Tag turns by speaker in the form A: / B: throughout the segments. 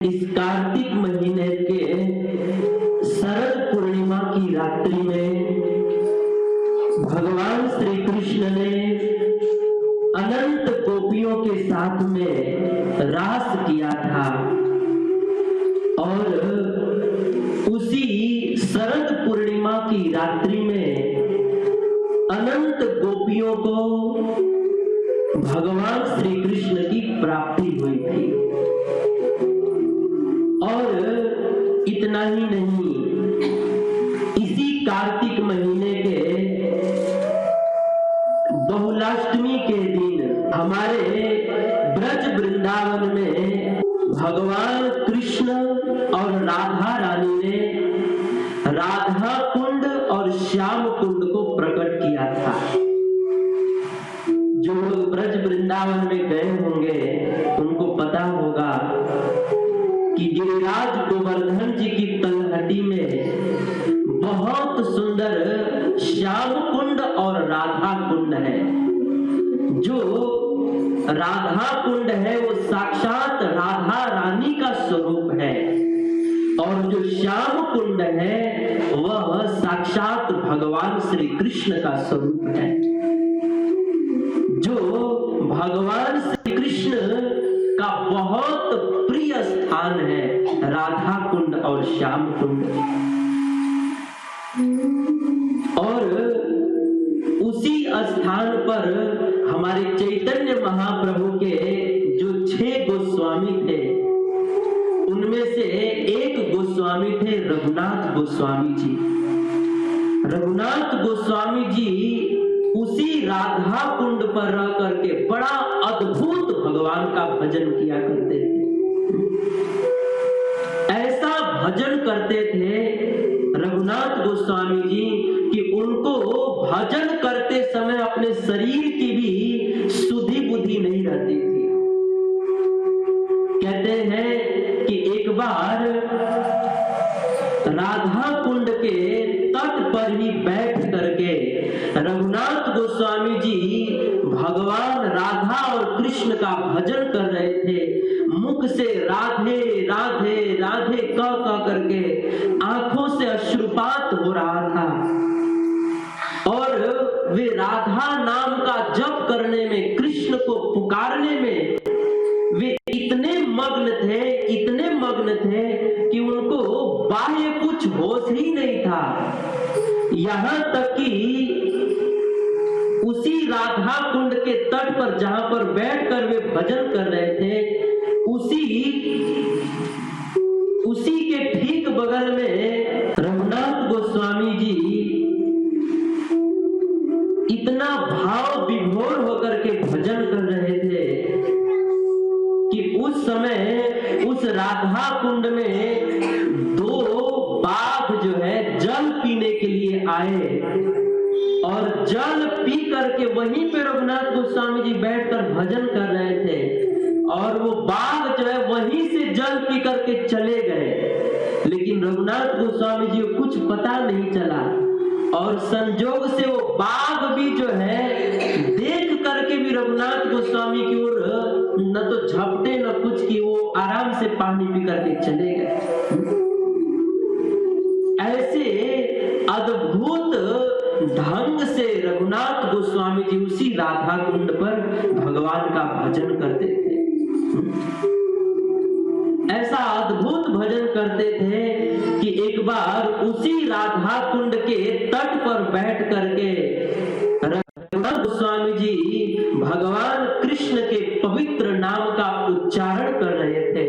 A: इस कार्तिक महीने के शरद पूर्णिमा की रात्रि में भगवान श्री कृष्ण ने अनंत गोपियों के साथ में रास किया था और उसी शरद पूर्णिमा की रात्रि में अनंत गोपियों को भगवान श्री कृष्ण की प्राप्ति हुई थी। और इतना ही नहीं, इसी कार्तिक महीने के बहुलाष्टमी के दिन हमारे ब्रज वृंदावन में भगवान कृष्ण और राधा रानी ने राधा कुंड और श्याम कुंड को प्रकट किया था। जो लोग ब्रज वृंदावन में गए होंगे उनको पता होगा कि गिरिराज गोवर्धन जी की तलहटी में बहुत सुंदर श्याम कुंड और राधा कुंड है। जो राधा कुंड है वो साक्षात राधा रानी का स्वरूप है और जो श्याम कुंड है वह साक्षात भगवान श्री कृष्ण का स्वरूप है। जो भगवान श्री कृष्ण का बहुत प्रिय स्थान है राधा कुंड और श्याम कुंड। और उसी स्थान पर हमारे चैतन्य महाप्रभु के जो 6 गोस्वामी थे उनमें से एक गोस्वामी थे रघुनाथ गोस्वामी जी। रघुनाथ गोस्वामी जी उसी राधा कुंड पर रह करके बड़ा अद्भुत भगवान का भजन किया करते थे। ऐसा भजन करते थे रघुनाथ गोस्वामी जी कि उनको भजन करते समय अपने शरीर की भी सुधि बुद्धि नहीं रहती थी। कहते हैं कि एक बार राधा कुंड के तट पर ही बैठ करके रघुनाथ गोस्वामी जी भगवान राधा और कृष्ण का भजन कर रहे थे। मुख से राधे राधे राधे कह करके आंखों से अश्रुपात हो रहा था और वे राधा नाम का जप करने में, कृष्ण को पुकारने में वे इतने मग्न थे कि उनको बाह्य कुछ होश ही नहीं था। यहां तक कि उसी राधा कुंड के तट पर जहां पर बैठकर वे भजन कर रहे थे उसी के ठीक बगल में रघुनाथ गोस्वामी जी इतना भाव विभोर होकर के भजन कर रहे थे कि उस समय उस राधा कुंड में 2 बाघ जो है जल पीने के लिए आए और जल पी करके वहीं पे रघुनाथ गोस्वामी जी बैठकर भजन कर रहे थे और वो बाघ जो है वहीं से जल पी करके चले गए। लेकिन रघुनाथ गोस्वामी जी को कुछ पता नहीं चला और संजोग से वो बाघ भी जो है देख करके भी रघुनाथ गोस्वामी की ओर न तो झपटे न कुछ की, वो आराम से पानी पी करके चले गए। ऐसे अद्भुत ढंग से रघुनाथ गोस्वामी जी उसी राधा कुंड पर भगवान का भजन करते थे। ऐसा अद्भुत भजन करते थे कि एक बार उसी राधा कुंड के तट पर बैठ करके रघुनाथ गोस्वामी जी भगवान कृष्ण के पवित्र नाम का उच्चारण कर रहे थे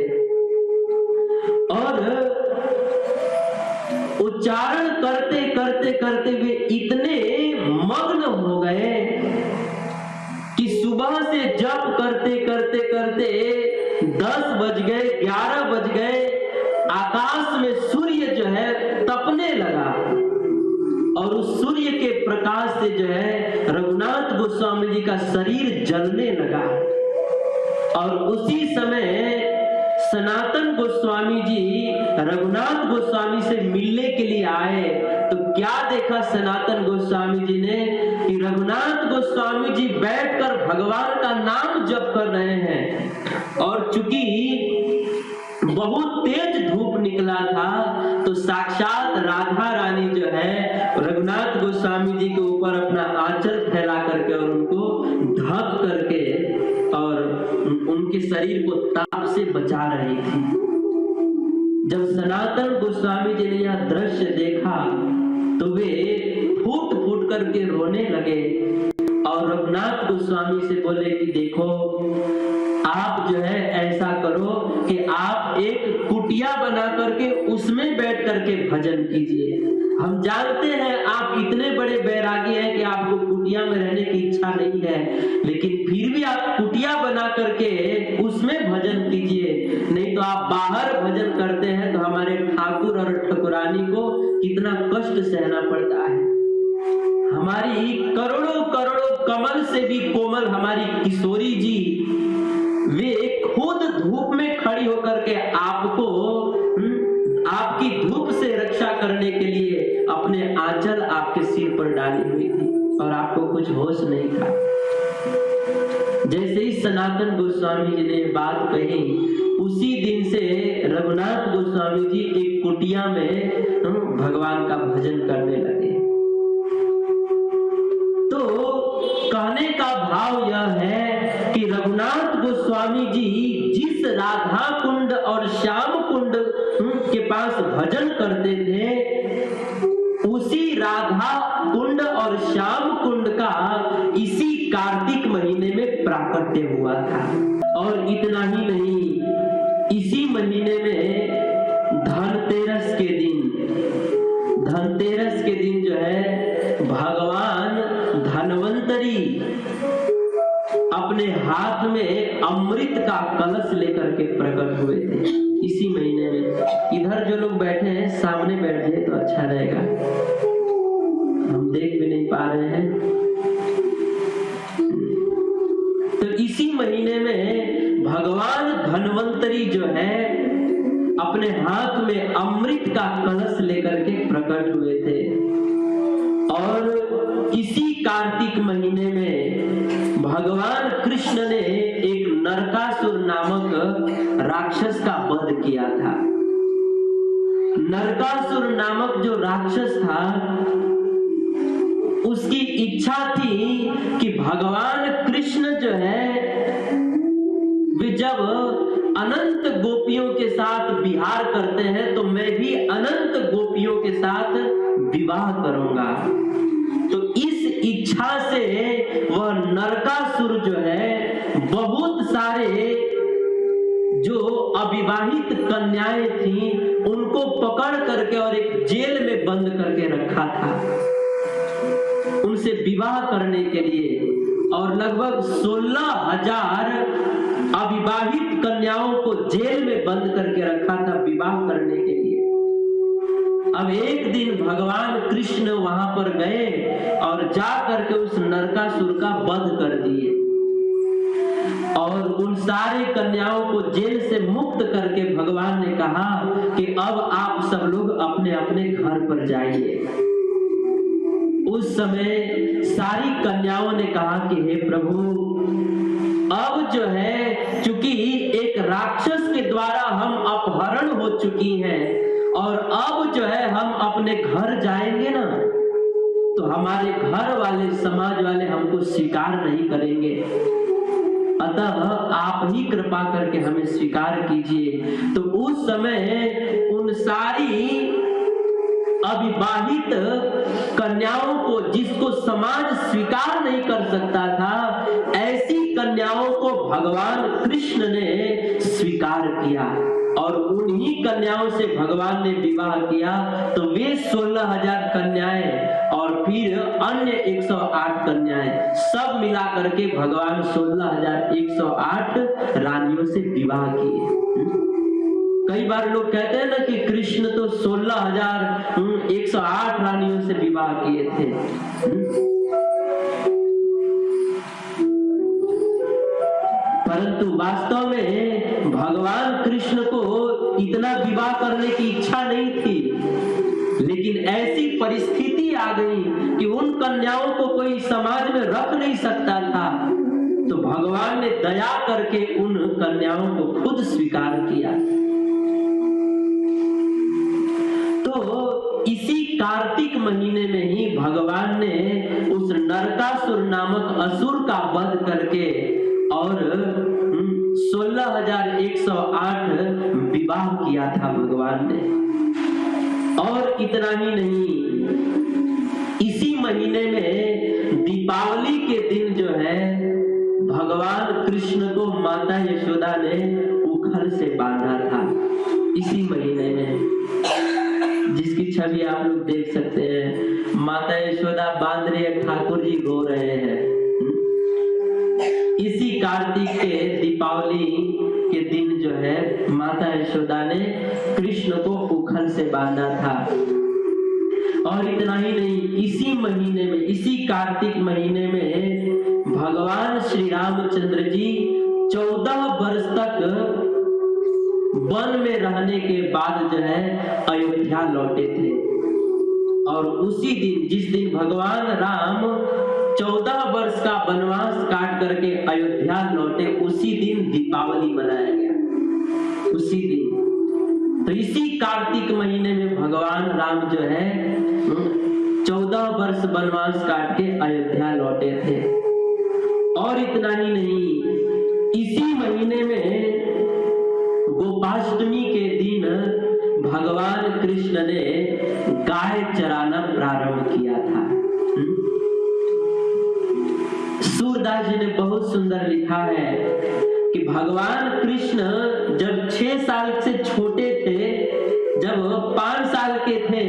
A: और उच्चारण करते करते करते वे इतने मग्न हो गए कि सुबह से जप करते करते करते 10 बज गए, 11 बज गए। आकाश में सूर्य जो है तपने लगा और उस सूर्य के प्रकाश से जो है रघुनाथ गोस्वामी जी का शरीर जलने लगा। और उसी समय सनातन गोस्वामी जी रघुनाथ गोस्वामी से मिलने के लिए आए तो क्या देखा सनातन गोस्वामी जी ने कि रघुनाथ गोस्वामी जी बैठकर भगवान का नाम जप कर रहे हैं और चूंकि बहुत तेज धूप निकला था, तो साक्षात राधा रानी जो है रघुनाथ गोस्वामी जी के ऊपर अपना आंचल फैला करके और उनको ढक करके और उनके शरीर को ताप से बचा रही थी। जब सनातन गोस्वामी जी ने यह दृश्य देखा तो वे फूट फूट करके रोने लगे और रघुनाथ गोस्वामी से बोले कि देखो, आप जो है ऐसा करो कि आप एक कुटिया बना करके उसमें बैठ करके भजन कीजिए। हम जानते हैं आप इतने बड़े बैरागी हैं कि आपको कुटिया में रहने की इच्छा नहीं है, लेकिन फिर भी आप कुटिया बना करके उसमें भजन कीजिए। नहीं तो आप बाहर भजन करते हैं तो हमारे ठाकुर और ठाकुरानी को कितना कष्ट सहना पड़ता है। हमारी करोड़ों करोड़ों कमल से भी कोमल हमारी किशोरी जी, वे खुद धूप में खड़ी होकर के आपको आपकी धूप से रक्षा करने के लिए अपने आंचल आपके सिर पर डाली हुई थी और आपको कुछ होश नहीं था। जैसे ही सनातन गोस्वामी जी ने बात कही, उसी दिन से रघुनाथ गोस्वामी जी एक कुटिया में भगवान का भजन करने लगे। तो कहने का भाव यह है कि रघुनाथ गोस्वामी जी जिस राधा कुंड और श्याम कुंड के पास भजन करते थे, उसी राधा कुंड और श्याम कुंड का इसी कार्तिक महीने में प्राकट्य हुआ था। और इतना ही नहीं, इसी महीने में धनतेरस के दिन जो है भगवान धनवंतरी अपने हाथ में अमृत का कलश लेकर के प्रकट हुए थे इसी महीने में। इधर जो लोग बैठे हैं सामने बैठ जाए तो अच्छा रहेगा, हम देख भी नहीं पा रहे हैं। तो इसी महीने में भगवान धनवंतरी जो है अपने हाथ में अमृत का कलश लेकर के प्रकट हुए थे। और इसी कार्तिक महीने में भगवान कृष्ण ने एक नरकासुर नामक राक्षस का वध किया था। नरकासुर नामक जो राक्षस था, उसकी इच्छा थी कि भगवान कृष्ण जो है वे जब अनंत गोपियों के साथ विहार करते हैं तो मैं भी अनंत गोपियों के साथ विवाह करूंगा। तो इस इच्छा से वह नरकासुर जो है बहुत सारे जो अविवाहित कन्याएं थीं उनको पकड़ करके और एक जेल में बंद करके रखा था उनसे विवाह करने के लिए। और लगभग 16,000 अविवाहित कन्याओं को जेल में बंद करके रखा था विवाह करने के लिए। अब एक दिन भगवान कृष्ण वहां पर गए और जा करके उस नरकासुर का वध कर दिए और उन सारे कन्याओं को जेल से मुक्त करके भगवान ने कहा कि अब आप सब लोग अपने अपने घर पर जाइए। उस समय सारी कन्याओं ने कहा कि हे प्रभु, अब जो है चूंकि एक राक्षस के द्वारा हम अपहरण हो चुकी हैं और अब जो है हम अपने घर जाएंगे ना तो हमारे घर वाले समाज वाले हमको स्वीकार नहीं करेंगे, अतः आप ही कृपा करके हमें स्वीकार कीजिए। तो उस समय उन सारी अविवाहित कन्याओं को जिसको समाज स्वीकार नहीं कर सकता था, ऐसी कन्याओं को भगवान कृष्ण ने स्वीकार किया और उन्हीं कन्याओं से भगवान ने विवाह किया। तो वे 16,000 कन्याएं और फिर अन्य 108 कन्याएं सब मिला करके भगवान 16,108 रानियों से विवाह किए। कई बार लोग कहते हैं ना कि कृष्ण तो 16,108 रानियों से विवाह किए थे। परंतु वास्तव में भगवान कृष्ण को इतना विवाह करने की इच्छा नहीं थी, लेकिन ऐसी परिस्थिति आ गई कि उन कन्याओं को कोई समाज में रख नहीं सकता था। तो भगवान ने दया करके उन कन्याओं को खुद स्वीकार किया इसी कार्तिक महीने में ही भगवान ने उस नरकासुर नामक असुर का वध करके और 16,108 विवाह किया था भगवान ने। और इतना ही नहीं, इसी महीने में दीपावली के दिन जो है भगवान कृष्ण को माता यशोदा ने उखल से बांधा था। इसी महीने में, जिसकी छवि आप लोग देख सकते हैं, माता यशोदा बांध रही है, ठाकुर जी रो रहे हैं। इसी कार्तिक के दीपावली के दिन जो है माता यशोदा ने कृष्ण को उखल से बांधा था। और इतना ही नहीं, इसी महीने में, इसी कार्तिक महीने में भगवान श्री रामचंद्र जी 14 वर्ष तक वन में रहने के बाद जो है अयोध्या लौटे थे। और उसी दिन, जिस दिन भगवान राम 14 वर्ष का वनवास काट करके अयोध्या लौटे, उसी दिन दीपावली मनाया गया। उसी दिन, तो इसी कार्तिक महीने में भगवान राम जो है 14 वर्ष वनवास काट के अयोध्या लौटे थे। और इतना ही नहीं, इसी महीने में गोपाष्टमी के दिन भगवान कृष्ण ने गाय चराना प्रारंभ किया था। सूरदास जी ने बहुत सुंदर लिखा है कि भगवान कृष्ण जब 6 साल से छोटे थे, जब 5 साल के थे,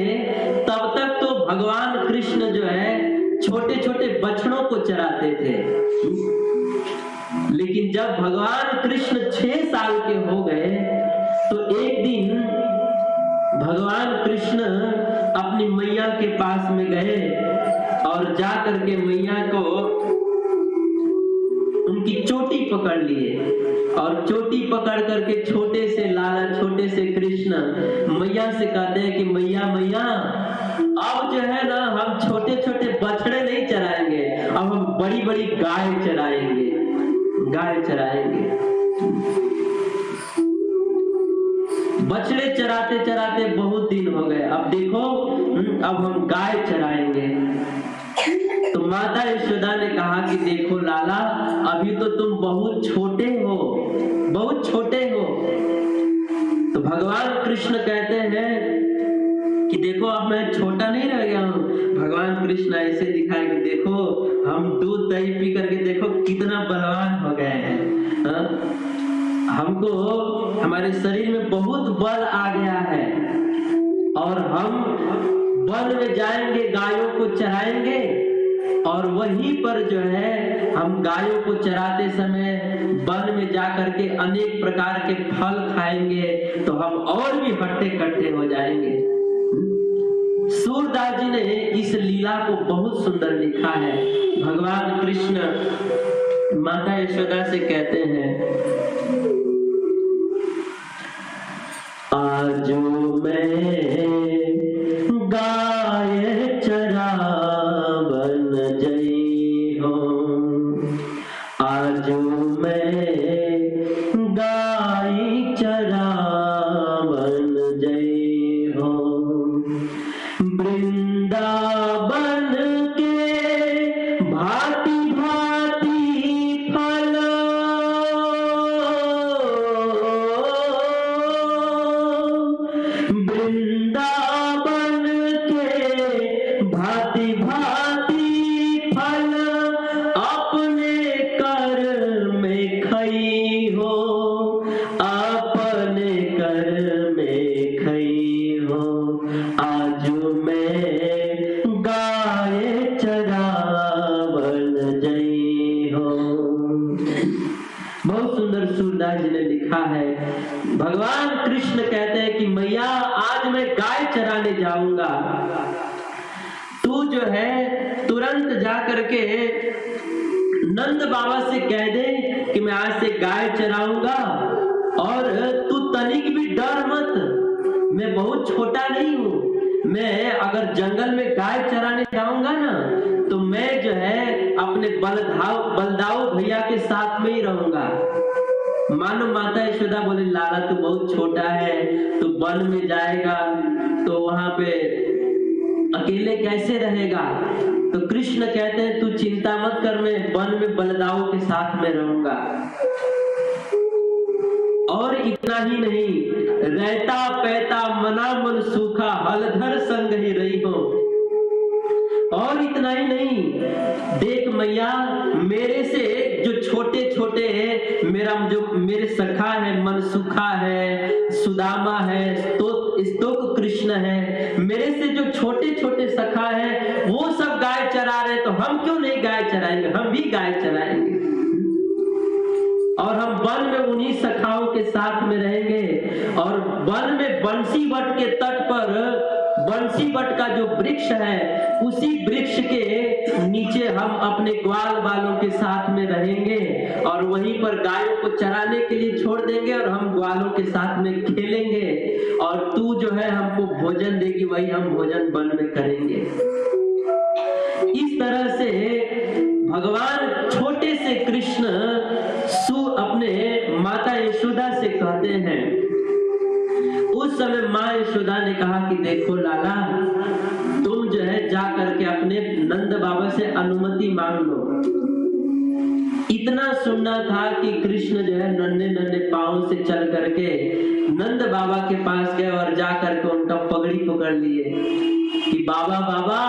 A: तब तक तो भगवान कृष्ण जो है छोटे छोटे बछड़ों को चराते थे। लेकिन जब भगवान कृष्ण 6 साल के हो गए तो एक दिन भगवान कृष्ण अपनी मैया के पास में गए और जा करके मैया को उनकी चोटी पकड़ लिए। और चोटी पकड़ करके छोटे से लाला, छोटे से कृष्ण मैया से कहते हैं कि मैया मैया, अब जो है ना हम छोटे छोटे बछड़े नहीं चराएंगे, अब हम बड़ी बड़ी गाय चराएंगे, गाय चराएंगे। बछड़े चराते चराते बहुत दिन हो गए, अब देखो अब हम गाय चराएंगे। तो माता यशोदा ने कहा कि देखो लाला, अभी तो तुम बहुत छोटे हो, बहुत छोटे हो। तो भगवान कृष्ण कहते हैं कि देखो अब मैं छोटा नहीं रह गया हूँ। भगवान कृष्ण ऐसे दिखाए कि देखो हम दूध दही पी करके देखो कितना बलवान हो गए हैं। हमको हमारे शरीर में बहुत बल आ गया है और हम वन में जाएंगे, गायों को चराएंगे और वहीं पर जो है हम गायों को चराते समय वन में जाकर के अनेक प्रकार के फल खाएंगे तो हम और भी हट्टे कट्टे हो जाएंगे। सूरदास जी ने इस लीला को बहुत सुंदर लिखा है। भगवान कृष्ण माता यशोदा से कहते हैं, आज मैं गाय चरावन जई हूँ, आज मैं गाय चरावन जई हूँ। वृंदावन के भांति भांति फल वृंदावन के भांति भांति फल अपने कर में खई हो, अपने कर में खई हो। आज मैं गाय चरावन जई हो। बहुत सुंदर सूरदास जी ने लिखा है। भगवान कृष्ण कहते हैं कि मैया आज मैं गाय चराने जाऊंगा, तू जो है तुरंत जा करके नंद बाबा से कह दे कि मैं आज से गाय चराऊंगा और तू तनिक भी डर मत, मैं बहुत छोटा नहीं हूँ। मैं अगर जंगल में गाय चराने जाऊंगा ना तो मैं जो है अपने बलदाऊ भैया के साथ में ही रहूंगा। मानो माता यशोदा बोले लाला तू बहुत छोटा है, तू वन में जाएगा तो वहां पे अकेले कैसे रहेगा? तो कृष्ण कहते हैं तू चिंता मत कर, मैं वन में बलदाओं के साथ में रहूंगा। और इतना ही नहीं, रहता पैता मना मन सूखा, हलधर संग ही रही हो। और इतना ही नहीं, देख मैया मेरे से जो छोटे छोटे मेरे सखा है, मनसुखा है, सुदामा है, स्तोक कृष्ण है, मेरे से जो छोटे छोटे सखा है वो सब गाय चरा रहे, तो हम क्यों नहीं गाय चराएंगे? हम भी गाय चराएंगे और हम वन में उन्हीं सखाओं के साथ में रहेंगे। और वन में बंसी वट के तट पर, बंसी वट का जो वृक्ष है, उसी वृक्ष के नीचे हम अपने ग्वाल वालों के साथ में रहेंगे और वहीं पर गायों को चराने के लिए छोड़ देंगे और हम ग्वालों के साथ में खेलेंगे। और तू जो है हमको भोजन देगी, वही हम भोजन वन में करेंगे। इस तरह से भगवान छोटे से कृष्ण अपने माता यशोदा से कहते हैं। उस समय माँ यशोदा ने कहा कि देखो लाला, तुम जो है जा करके अपने नंद बाबा से अनुमति मांग लो। इतना सुनना था कि कृष्ण जो है नन्हे नन्हे पांव से चल करके नंद बाबा के पास गए और जा करके उनका पगड़ी पकड़ लिए कि बाबा बाबा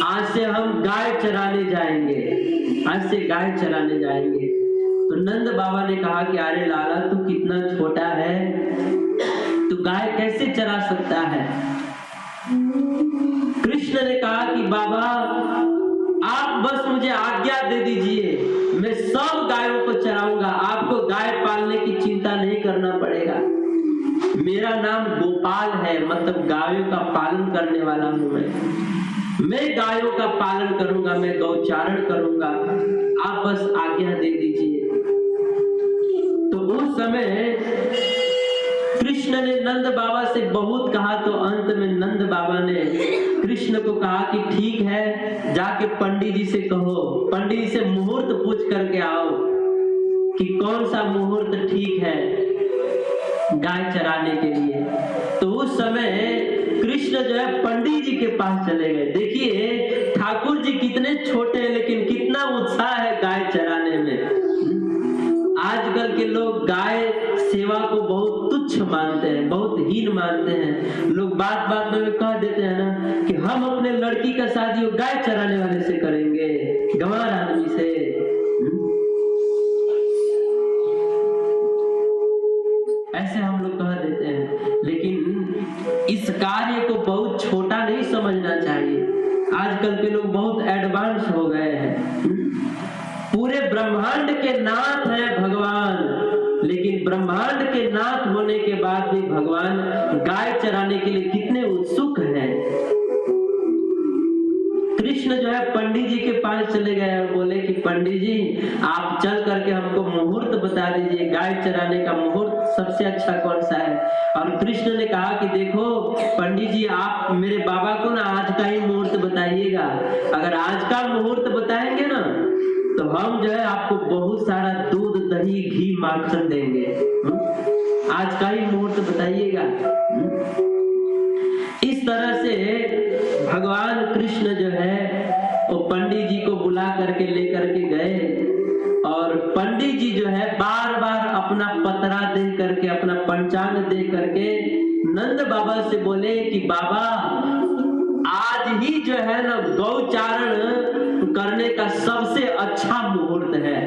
A: आज से हम गाय चराने जाएंगे, आज से गाय चराने जाएंगे। तो नंद बाबा ने कहा कि अरे लाला तू कितना छोटा है, तू गाय कैसे चरा सकता है? कृष्ण ने कहा कि बाबा आप बस मुझे आज्ञा दे दीजिए, मैं सब गायों को चराऊंगा, आपको गाय पालने की चिंता नहीं करना पड़ेगा। मेरा नाम गोपाल है, मतलब गायों का पालन करने वाला हूं मैं गायों का पालन करूंगा, मैं गौचारण करूंगा, आप बस आज्ञा दे दीजिए। तो उस समय कृष्ण ने नंद बाबा से बहुत कहा, तो अंत में नंद बाबा ने कृष्ण को कहा कि ठीक है, जाके पंडित जी से कहो, पंडित जी से मुहूर्त पूछ करके आओ कि कौन सा मुहूर्त ठीक है गाय चराने के लिए। तो उस समय कृष्ण जो है पंडित जी के पास चले गए। देखिए ठाकुर जी कितने छोटे हैं लेकिन कितना उत्साह है गाय चराने में। आजकल के लोग गाय सेवा को बहुत तुच्छ मानते हैं, बहुत हीन मानते हैं। लोग बात बात में कह देते हैं ना कि हम अपने लड़की का शादी गाय चराने वाले से करेंगे, गंवार आदमी से। ऐसे हम लोग कह देते हैं, लेकिन इस कार्य को बहुत छोटा नहीं समझना चाहिए। आजकल के लोग बहुत एडवांस हो गए हैं। पूरे ब्रह्मांड के नाथ है भगवान, लेकिन ब्रह्मांड के नाथ होने के बाद भी भगवान गाय चराने के लिए कितने उत्सुक हैं। कृष्ण जो है पंडित जी के पास चले गए और बोले कि पंडित जी आप चल करके हमको मुहूर्त बता दीजिए, गाय चराने का मुहूर्त सबसे अच्छा कौन सा है। और कृष्ण ने कहा कि देखो पंडित जी आप मेरे बाबा को ना आज का ही मुहूर्त बताइएगा, अगर आज का मुहूर्त बताएंगे ना तो हम जो है आपको बहुत सारा दूध दही घी माखन देंगे। आज का ही मुहूर्त बताइएगा। इस तरह से भगवान कृष्ण जो है वो पंडित जी को बुला करके लेकर के गए और पंडित जी जो है बार बार अपना पतरा दे करके, अपना पंचांग दे करके नंद बाबा से बोले कि बाबा आज ही जो है ना गौचारण करने का सबसे अच्छा मुहूर्त है,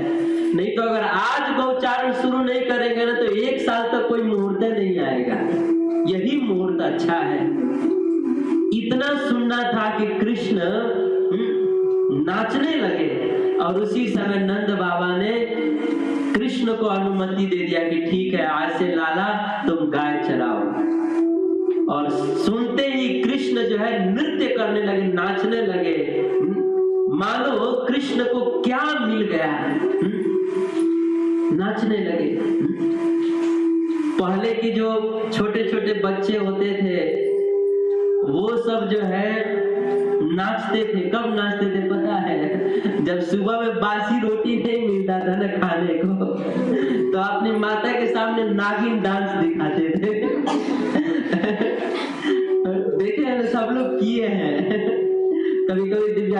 A: नहीं तो अगर आज गौचारण शुरू नहीं करेंगे ना तो 1 साल तक कोई मुहूर्त नहीं आएगा, यही मुहूर्त अच्छा है। इतना सुनना था कि कृष्ण नाचने लगे और उसी समय नंद बाबा ने कृष्ण को अनुमति दे दिया कि ठीक है आज से लाला तुम गाय चराओ। और सुनते ही कृष्ण जो है नृत्य करने लगे, नाचने लगे, मानो कृष्ण को क्या मिल गया है, नाचने लगे। पहले के जो छोटे छोटे बच्चे होते थे वो सब जो है नाचते थे। कब नाचते थे पता है? जब सुबह में बासी रोटी नहीं मिलता था ना खाने को, तो अपनी माता के सामने नागिन डांस दिखाते थे। देखे हैं सब लोग किए हैं।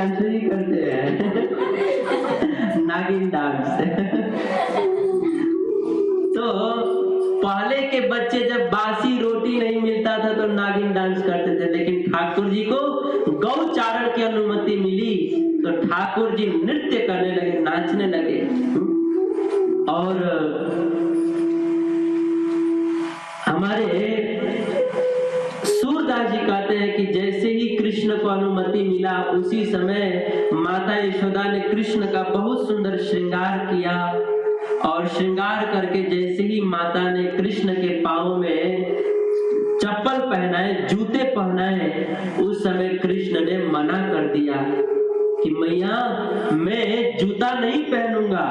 A: डांस ही करते हैं नागिन डांस। तो पहले के बच्चे जब बासी रोटी नहीं मिलता था तो नागिन डांस करते थे, लेकिन ठाकुर जी को गौचारण की अनुमति मिली तो ठाकुर जी नृत्य करने लगे, नाचने लगे। और हमारे सूरदास जी कहते हैं कि जैसे ही कृष्ण को अनुमति मिला उसी समय माता यशोदा ने कृष्ण का बहुत सुंदर श्रृंगार किया, और श्रृंगार करके जैसे ही माता ने कृष्ण के पांव में चप्पल पहनाए, जूते पहनाए, उस समय कृष्ण ने मना कर दिया कि मैया मैं जूता नहीं पहनूंगा।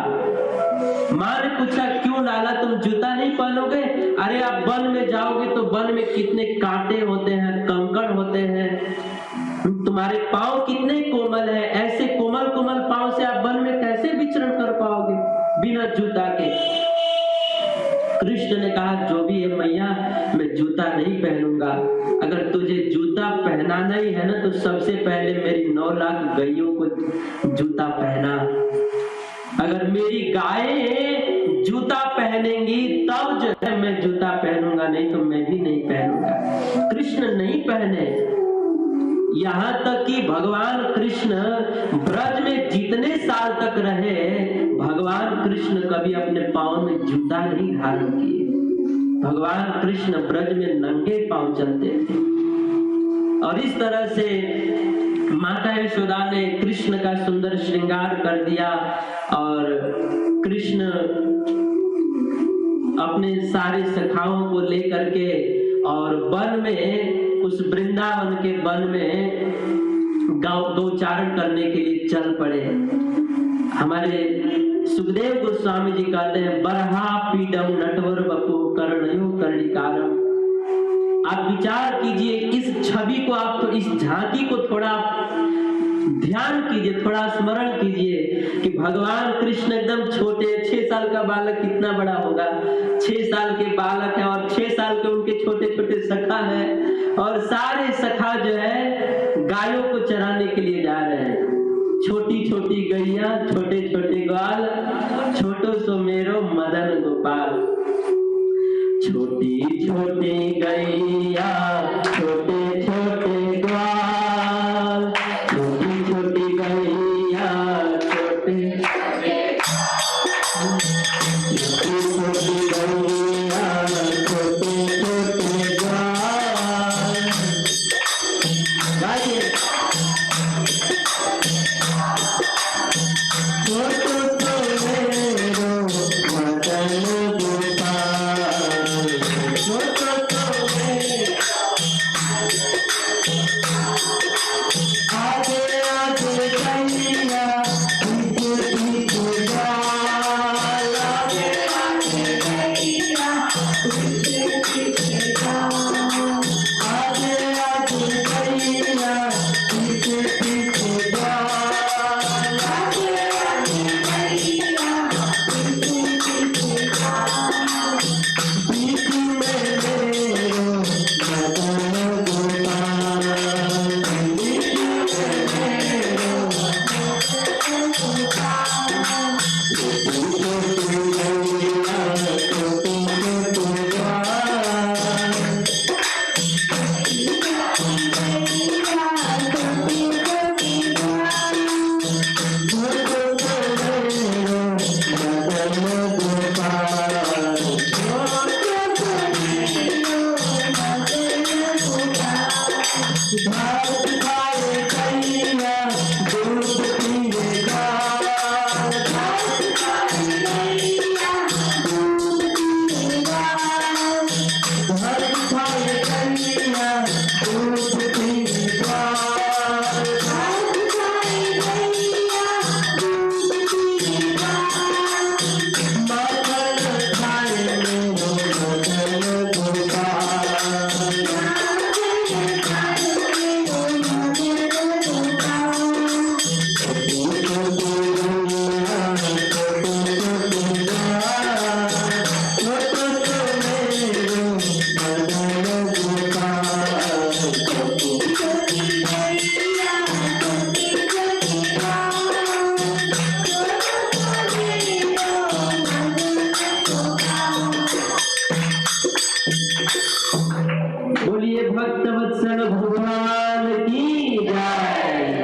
A: माँ ने पूछा क्यों लाला तुम जूता नहीं पहनोगे? अरे आप वन में जाओगे तो वन में कितने कांटे होते हैं, कंकड़ होते हैं, तुम्हारे पांव कितने कोमल है, ऐसे कोमल कोमल पांव से आप वन में कैसे विचरण कर पाओगे बिना जूता के? कृष्ण ने कहा जो भी है मैया मैं जूता नहीं पहनूंगा। अगर तुझे जूता पहनाना ही है ना तो सबसे पहले मेरी 9 लाख गायों को जूता पहना। अगर मेरी गायें जूता पहनेंगी तब जो है मैं जूता पहनूंगा, नहीं तो मैं भी नहीं पहनूंगा। कृष्ण नहीं पहने। यहाँ तक कि भगवान कृष्ण ब्रज में जितने साल तक रहे, भगवान कृष्ण कभी अपने पांव में जूता नहीं धारण किए। भगवान कृष्ण ब्रज में नंगे पांव चलते थे। और इस तरह से माता यशोदा ने कृष्ण का सुंदर श्रृंगार कर दिया, और कृष्ण अपने सारे सखाओं को लेकर के और वन में, उस वृंदावन के वन में गौचारण करने के लिए चल पड़े। हमारे सुखदेव गोस्वामी जी कहते हैं बरहा पीडम नटवर बपु कर्णयो कर्णिकारम। आप विचार कीजिए इस छवि को, आप तो इस झांकी को थोड़ा ध्यान कीजिए, थोड़ा स्मरण कीजिए कि भगवान कृष्ण एकदम छोटे, 6 साल का बालक कितना बड़ा होगा, 6 साल के बालक है और 6 साल के उनके छोटे छोटे सखा है, और सारे सखा जो है गायों को चराने के लिए जा रहे हैं। छोटी छोटी गैया, छोटे छोटे ग्वाल, छोटो सो मेरो मदन गोपाल। छोटी छोटी गैया, छोटे छोटे ग्वाल, छोटी छोटी गैया, छोटे छोटी गैया, छोटे छोटे ग्वाल। गाइए बोलिए भक्तवत्सल भगवान की जय।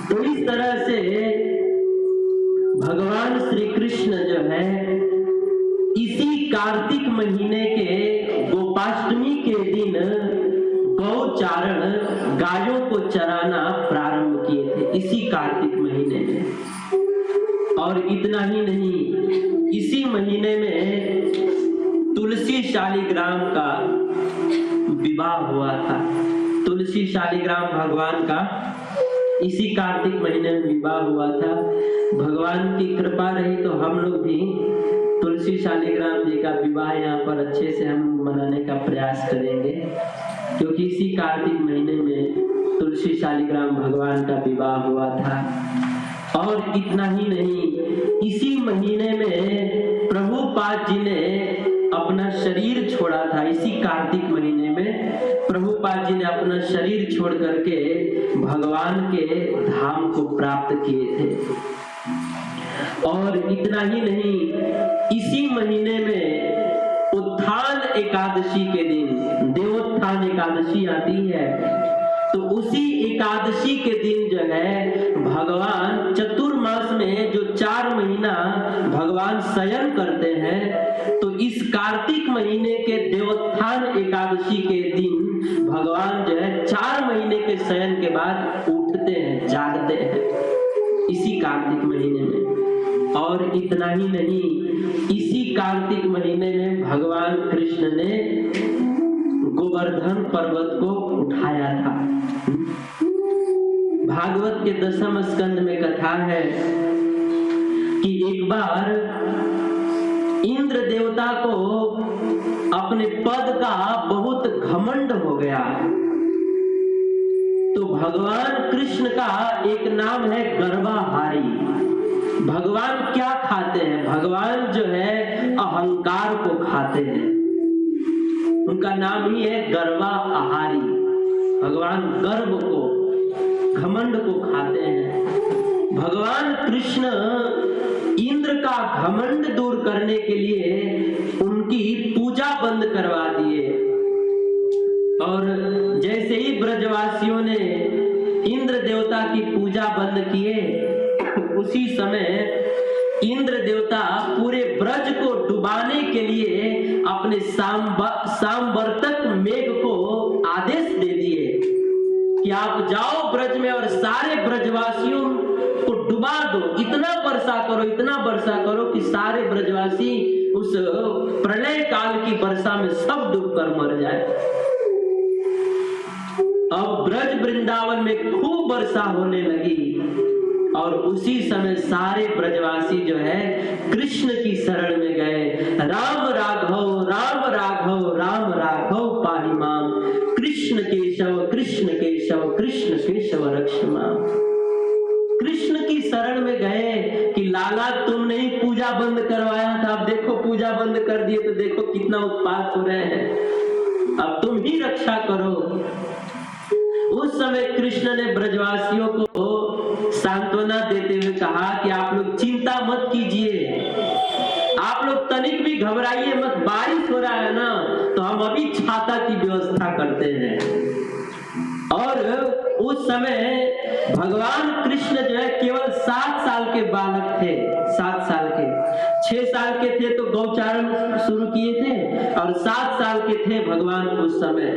A: तो इस तरह से भगवान श्री कृष्ण जो है इसी कार्तिक महीने के गोपाष्टमी के दिन गौचारण गायों को चराना प्रारंभ किए थे, इसी कार्तिक महीने में। और इतना ही नहीं, इसी महीने में तुलसी शालिग्राम का विवाह हुआ था। तुलसी शालिग्राम भगवान का इसी कार्तिक महीने में विवाह हुआ था। भगवान की कृपा रही तो हम लोग भी तुलसी शालिग्राम जी का विवाह यहाँ पर अच्छे से हम मनाने का प्रयास करेंगे, क्योंकि इसी कार्तिक महीने में तुलसी शालिग्राम भगवान का विवाह हुआ था। और इतना ही नहीं, इसी महीने में प्रभुपाद जी ने अपना शरीर छोड़ा था। इसी कार्तिक महीने में प्रभुपाद जी ने अपना शरीर छोड़ करके भगवान के धाम को प्राप्त किए थे। और इतना ही नहीं, इसी महीने में उत्थान एकादशी के दिन, देवोत्थान एकादशी आती है, तो उसी एकादशी के दिन जो है भगवान चतुर्मास में जो 4 महीना भगवान शयन करते हैं, तो इस कार्तिक महीने के देवोत्थान एकादशी के दिन भगवान जो है 4 महीने के शयन के बाद उठते हैं, जागते हैं इसी कार्तिक महीने में। और इतना ही नहीं, इसी कार्तिक महीने में भगवान कृष्ण ने गोवर्धन पर्वत को उठाया था। भागवत के 10वें स्कंद में कथा है कि एक बार इंद्र देवता को अपने पद का बहुत घमंड हो गया। तो भगवान कृष्ण का एक नाम है गर्वाहारी। भगवान क्या खाते हैं? भगवान जो है अहंकार को खाते हैं, उनका नाम ही है गर्वा आहारी। भगवान गर्व को, घमंड को खाते हैं। भगवान कृष्ण इंद्र का घमंड दूर करने के लिए उनकी पूजा बंद करवा दिए। और जैसे ही ब्रजवासियों ने इंद्र देवता की पूजा बंद किए, उसी समय इंद्र देवता पूरे ब्रज को डुबाने के लिए अपने सांवर्तक मेघ को आदेश दे दिए कि आप जाओ ब्रज में और सारे ब्रजवासियों को डुबा दो। इतना वर्षा करो कि सारे ब्रजवासी उस प्रलय काल की वर्षा में सब डूबकर मर जाए। अब ब्रज वृंदावन में खूब वर्षा होने लगी और उसी समय सारे ब्रजवासी जो है कृष्ण की शरण में गए। राम राघव राम राघव राम राघव पाहि माम, कृष्ण केशव कृष्ण केशव कृष्ण केशव रक्ष माम। कृष्ण की शरण में गए कि लाला तुमने ही पूजा बंद करवाया था, अब देखो पूजा बंद कर दिए तो देखो कितना उत्पात हो रहे हैं, अब तुम ही रक्षा करो। उस समय कृष्ण ने ब्रजवासियों को सांत्वना देते हुए कहा कि आप लोग चिंता मत कीजिए, आप लोग तनिक भी घबराइए मत, बारिश हो रहा है ना, तो हम अभी छाता की व्यवस्था करते हैं। और उस समय भगवान कृष्ण जो है केवल 7 साल के बालक थे, 7 साल के। 6 साल के थे तो गौचारण शुरू किए थे और 7 साल के थे भगवान उस समय।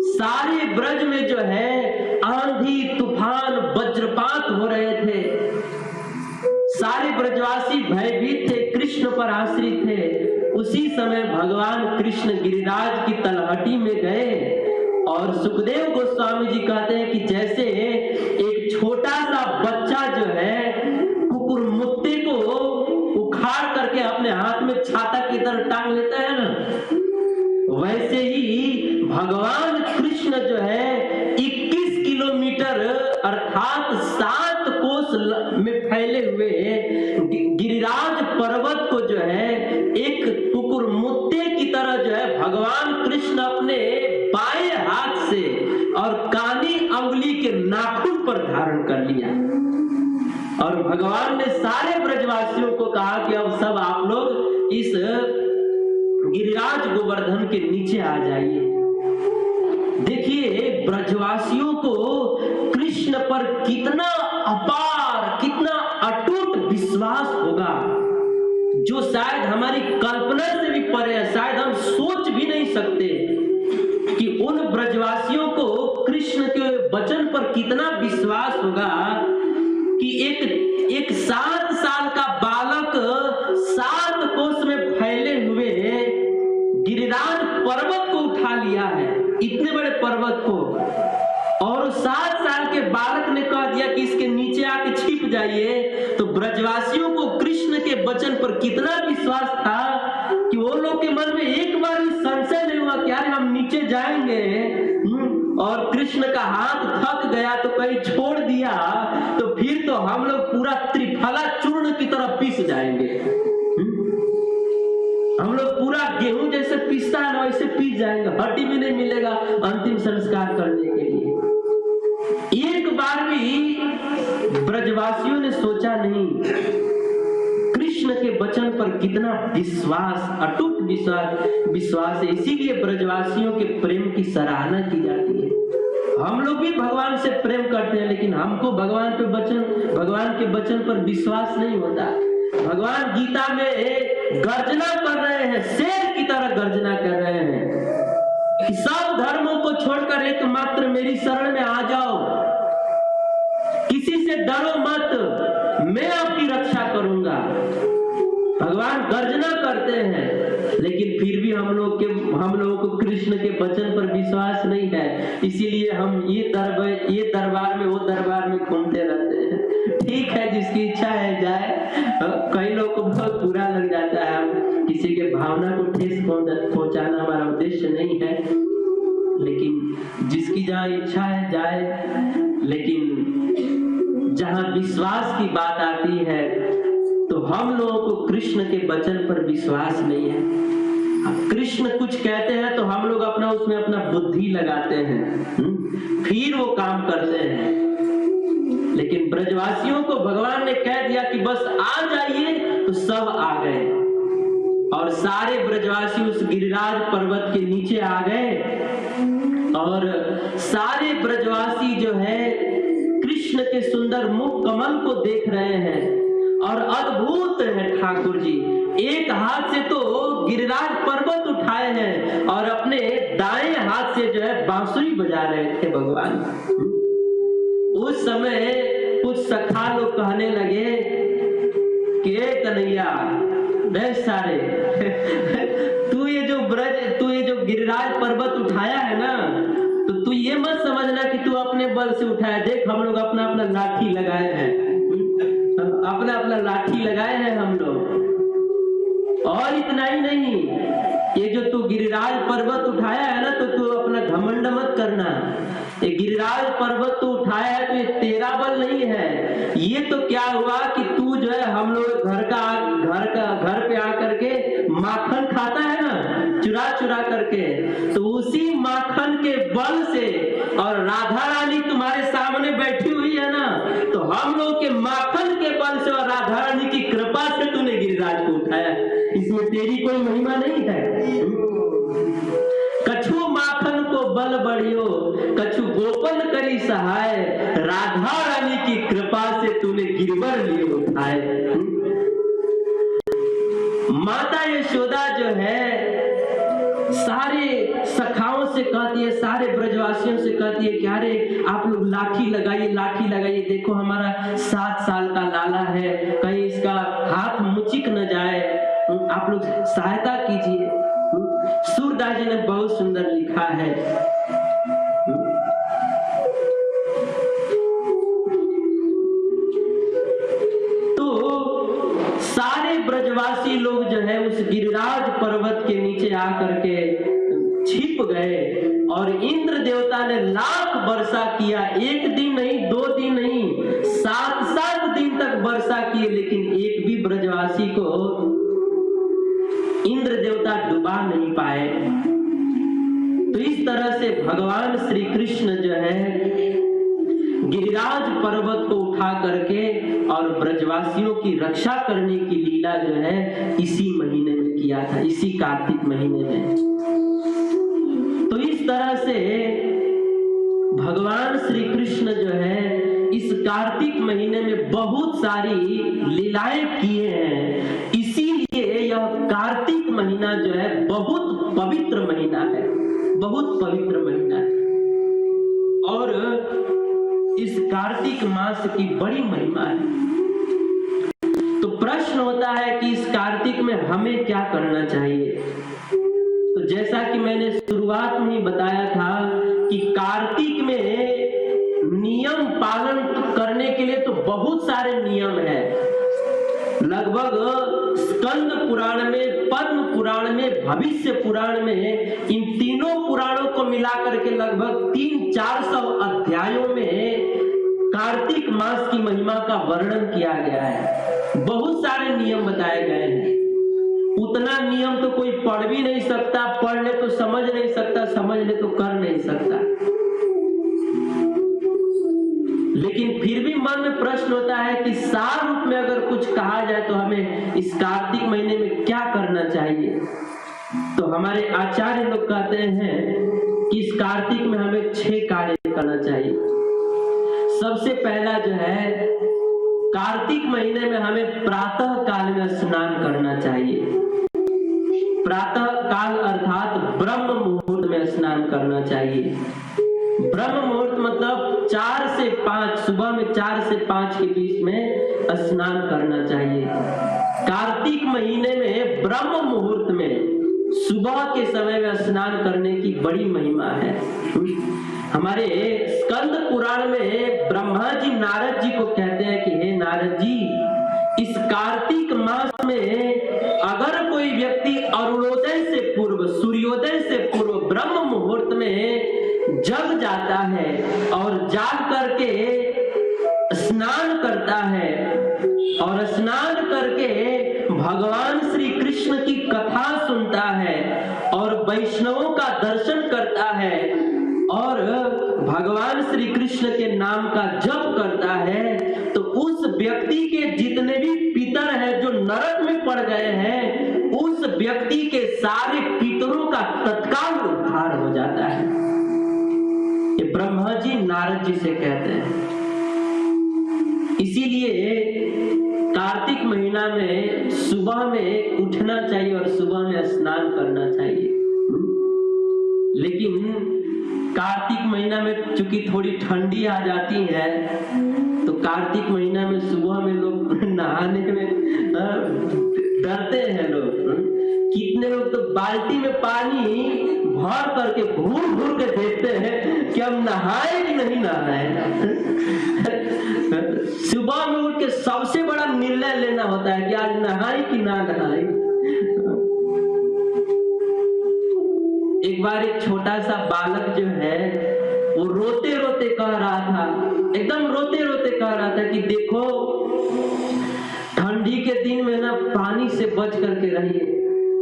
A: सारे ब्रज में जो है आंधी तूफान वज्रपात हो रहे थे, सारे ब्रजवासी भयभीत थे, कृष्ण पर आश्रित थे। उसी समय भगवान कृष्ण गिरिराज की तलहटी में गए और सुखदेव गोस्वामी जी कहते हैं कि जैसे एक छोटा सा बच्चा जो है कुकुरमुत्ते को उखाड़ करके अपने हाथ में छाता की तरह टांग लेता है ना, वैसे ही भगवान कृष्ण जो है 21 किलोमीटर अर्थात 7 कोस में फैले हुए गिरिराज पर्वत को जो है एक कुकुरमुत्ते की तरह जो है भगवान कृष्ण अपने बाएं हाथ से और कानी अंगुली के नाखून पर धारण कर लिया। और भगवान ने सारे ब्रजवासियों को कहा कि अब सब आप लोग इस गिरिराज गोवर्धन के नीचे आ जाइए। देखिए ब्रजवासियों को कृष्ण पर कितना अपार, कितना अटूट विश्वास होगा, जो शायद हमारी कल्पना से भी परे है। शायद हम सोच भी नहीं सकते कि उन ब्रजवासियों को कृष्ण के वचन पर कितना विश्वास होगा कि एक 7 साल का बालक 7 कोस में फैले हुए गिरिराज पर्वत को उठा लिया है, इतने बड़े पर्वत को, और 7 साल के बालक ने कह दिया कि इसके नीचे आके छिप जाइए। तो ब्रजवासियों को कृष्ण के वचन पर कितना विश्वास था कि वो लोग के मन में एक बार भी संशय नहीं हुआ कि यार हम नीचे जाएंगे और कृष्ण का हाथ थक गया तो कहीं छोड़ दिया तो फिर तो हम लोग पूरा त्रिफला चूर्ण की तरह पीस जाएंगे। हम लोग पूरा गेहूं जैसे पीसता है ना वैसे पीस जाएंगे, हड्डी भी नहीं मिलेगा अंतिम संस्कार करने के लिए। एक बार भी ब्रजवासियों ने सोचा नहीं कृष्ण के वचन पर कितना विश्वास, अटूट विश्वास है। इसीलिए ब्रजवासियों के प्रेम की सराहना की जाती है। हम लोग भी भगवान से प्रेम करते हैं, लेकिन हमको भगवान के वचन पर विश्वास नहीं होता। भगवान गीता में गर्जना कर रहे हैं, शेर की तरह गर्जना कर रहे हैं कि सब धर्मों को छोड़कर एकमात्र मेरी शरण में आ जाओ, किसी से डरो मत, मैं आपकी रक्षा करूंगा। भगवान गर्जना करते हैं, लेकिन फिर भी हम लोगों को कृष्ण के वचन पर विश्वास नहीं है। इसीलिए हम ये दरबार में वो दरबार में घूमते रहते हैं। ठीक है, जिसकी इच्छा है जाए। कई लोगों को बहुत बुरा लग जाता है, किसी के भावना को ठेस पहुंचाना हमारा उद्देश्य नहीं है, लेकिन जिसकी जहाँ इच्छा है जाए। लेकिन जहाँ विश्वास की बात आती है तो हम लोगों को कृष्ण के वचन पर विश्वास नहीं है। कृष्ण कुछ कहते हैं तो हम लोग उसमें अपना बुद्धि लगाते हैं, फिर वो काम करते हैं। लेकिन ब्रजवासियों को भगवान ने कह दिया कि बस आ जाइए, तो सब आ गए और सारे ब्रजवासी उस गिरिराज पर्वत के नीचे आ गए। और सारे ब्रजवासी जो है कृष्ण के सुंदर मुख कमल को देख रहे हैं और अद्भुत है ठाकुर जी। एक हाथ से तो गिरिराज पर्वत उठाए हैं और अपने दाएं हाथ से जो है बांसुरी बजा रहे थे भगवान। उस समय कुछ सखा लोग कहने लगे कि कन्हैया सारे तू ये जो गिरिराज पर्वत उठाया है ना, तो तू ये मत समझना कि तू अपने बल से उठाया। देख हम लोग अपना अपना लाठी लगाए हैं, अपना लाठी लगाए हैं हम लोग। और इतना ही नहीं, ये जो तू गिरिराज पर्वत उठाया है ना, तो तू अपना घमंड मत करना। ये गिरिराज पर्वत तू उठाया है तो ये तेरा बल नहीं है। ये तो क्या हुआ कि तू जो है हम लोग घर पे आकर के माखन खाता है ना, चुरा करके, तो उसी माखन के बल से, और राधा रानी तुम्हारे सामने बैठी हुई है ना, तो हम लोग के माखन के बल से और राधा रानी की कृपा से तूने गिरिराज को उठाया। इसमें तेरी कोई महिमा नहीं है। कछु माखन को बल बढ़ियो, कछु गोपन करी सहाय, राधा रानी की कृपा से तूने गिरवर लिए उठाए। माता यशोदा जो है सारे सखाओं से कहती है, सारे ब्रजवासियों से कहती है कि अरे आप लोग लाठी लगाइए, देखो हमारा 7 साल का लाला है, कहीं इसका हाथ मुचिक न जाए, आप लोग सहायता कीजिए। सूरदास जी ने बहुत सुंदर लिखा है, तो सारे ब्रजवासी लोग जो है उस गिरिराज पर्वत के नीचे आकर के छिप गए और इंद्र देवता ने लाख वर्षा किया। 1 दिन नहीं, 2 दिन नहीं, 7 दिन तक वर्षा किए, लेकिन एक भी ब्रजवासी को इंद्र देवता डुबा नहीं पाए। तो इस तरह से भगवान श्री कृष्ण जो है गिरिराज पर्वत को उठा करके और ब्रजवासियों की रक्षा करने की लीला जो है इसी महीने में किया था, इसी कार्तिक महीने में। तो इस तरह से भगवान श्री कृष्ण जो है इस कार्तिक महीने में बहुत सारी लीलाएं किए हैं, इसीलिए यह कार्तिक महीना जो है बहुत पवित्र महीना है, बहुत पवित्र महीना है। और इस कार्तिक मास की बड़ी महिमा है। तो प्रश्न होता है कि इस कार्तिक में हमें क्या करना चाहिए। तो जैसा कि मैंने शुरुआत में ही बताया था कि कार्तिक में नियम पालन करने के लिए तो बहुत सारे नियम है। लगभग स्कंद पुराण में, पद्म पुराण में, भविष्य पुराण में, इन तीनों पुराणों को मिलाकर के लगभग 300-400 अध्यायों में कार्तिक मास की महिमा का वर्णन किया गया है। बहुत सारे नियम बताए गए हैं। उतना नियम तो कोई पढ़ भी नहीं सकता, पढ़ ले तो समझ नहीं सकता, समझ ले तो कर नहीं सकता। लेकिन फिर भी मन में प्रश्न होता है कि सार रूप में अगर कुछ कहा जाए तो हमें इस कार्तिक महीने में क्या करना चाहिए। तो हमारे आचार्य लोग कहते हैं कि इस कार्तिक में हमें 6 कार्य करना चाहिए। सबसे पहला जो है, कार्तिक महीने में हमें प्रातः काल में स्नान करना चाहिए। प्रातः काल अर्थात ब्रह्म मुहूर्त में स्नान करना चाहिए। ब्रह्म मुहूर्त मतलब 4 से 5, सुबह में 4 से 5 के बीच में स्नान करना चाहिए। कार्तिक महीने में ब्रह्म मुहूर्त में सुबह के समय में स्नान करने की बड़ी महिमा है। हमारे स्कंद पुराण में ब्रह्मा जी नारद जी को कहते हैं कि हे नारद जी, इस कार्तिक मास में अगर कोई व्यक्ति अरुणोदय से पूर्व, सूर्योदय से पूर्व ब्रह्म मुहूर्त में जग जाता है और जाग करके स्नान करता है और स्नान करके भगवान श्री कृष्ण की कथा सुनता है और वैष्णवों का दर्शन करता है और भगवान श्री कृष्ण के नाम का जप करता है, तो उस व्यक्ति के जितने भी पितर हैं जो नरक में पड़ गए हैं, उस व्यक्ति के सारे पितरों का तत्काल उद्धार हो जाता है। ये ब्रह्मा जी नारद जी से कहते हैं। इसीलिए कार्तिक महीना में सुबह में उठना चाहिए और सुबह में स्नान करना चाहिए। लेकिन कार्तिक महीना में चूंकि थोड़ी ठंडी आ जाती है, तो कार्तिक महीना में सुबह में लोग नहाने में डरते हैं। लोग कितने लोग तो बाल्टी में पानी भर करके घूर घूर के देखते हैं कि हम नहाए कि नहीं नहाए। सुबह में उठ के सबसे बड़ा निर्णय लेना होता है कि आज नहाए कि ना नहाए। एक बार एक छोटा सा बालक जो है वो रोते रोते कह रहा था, एकदम रोते रोते कह रहा था कि देखो, ठंडी के दिन में ना पानी से बच करके रहिए,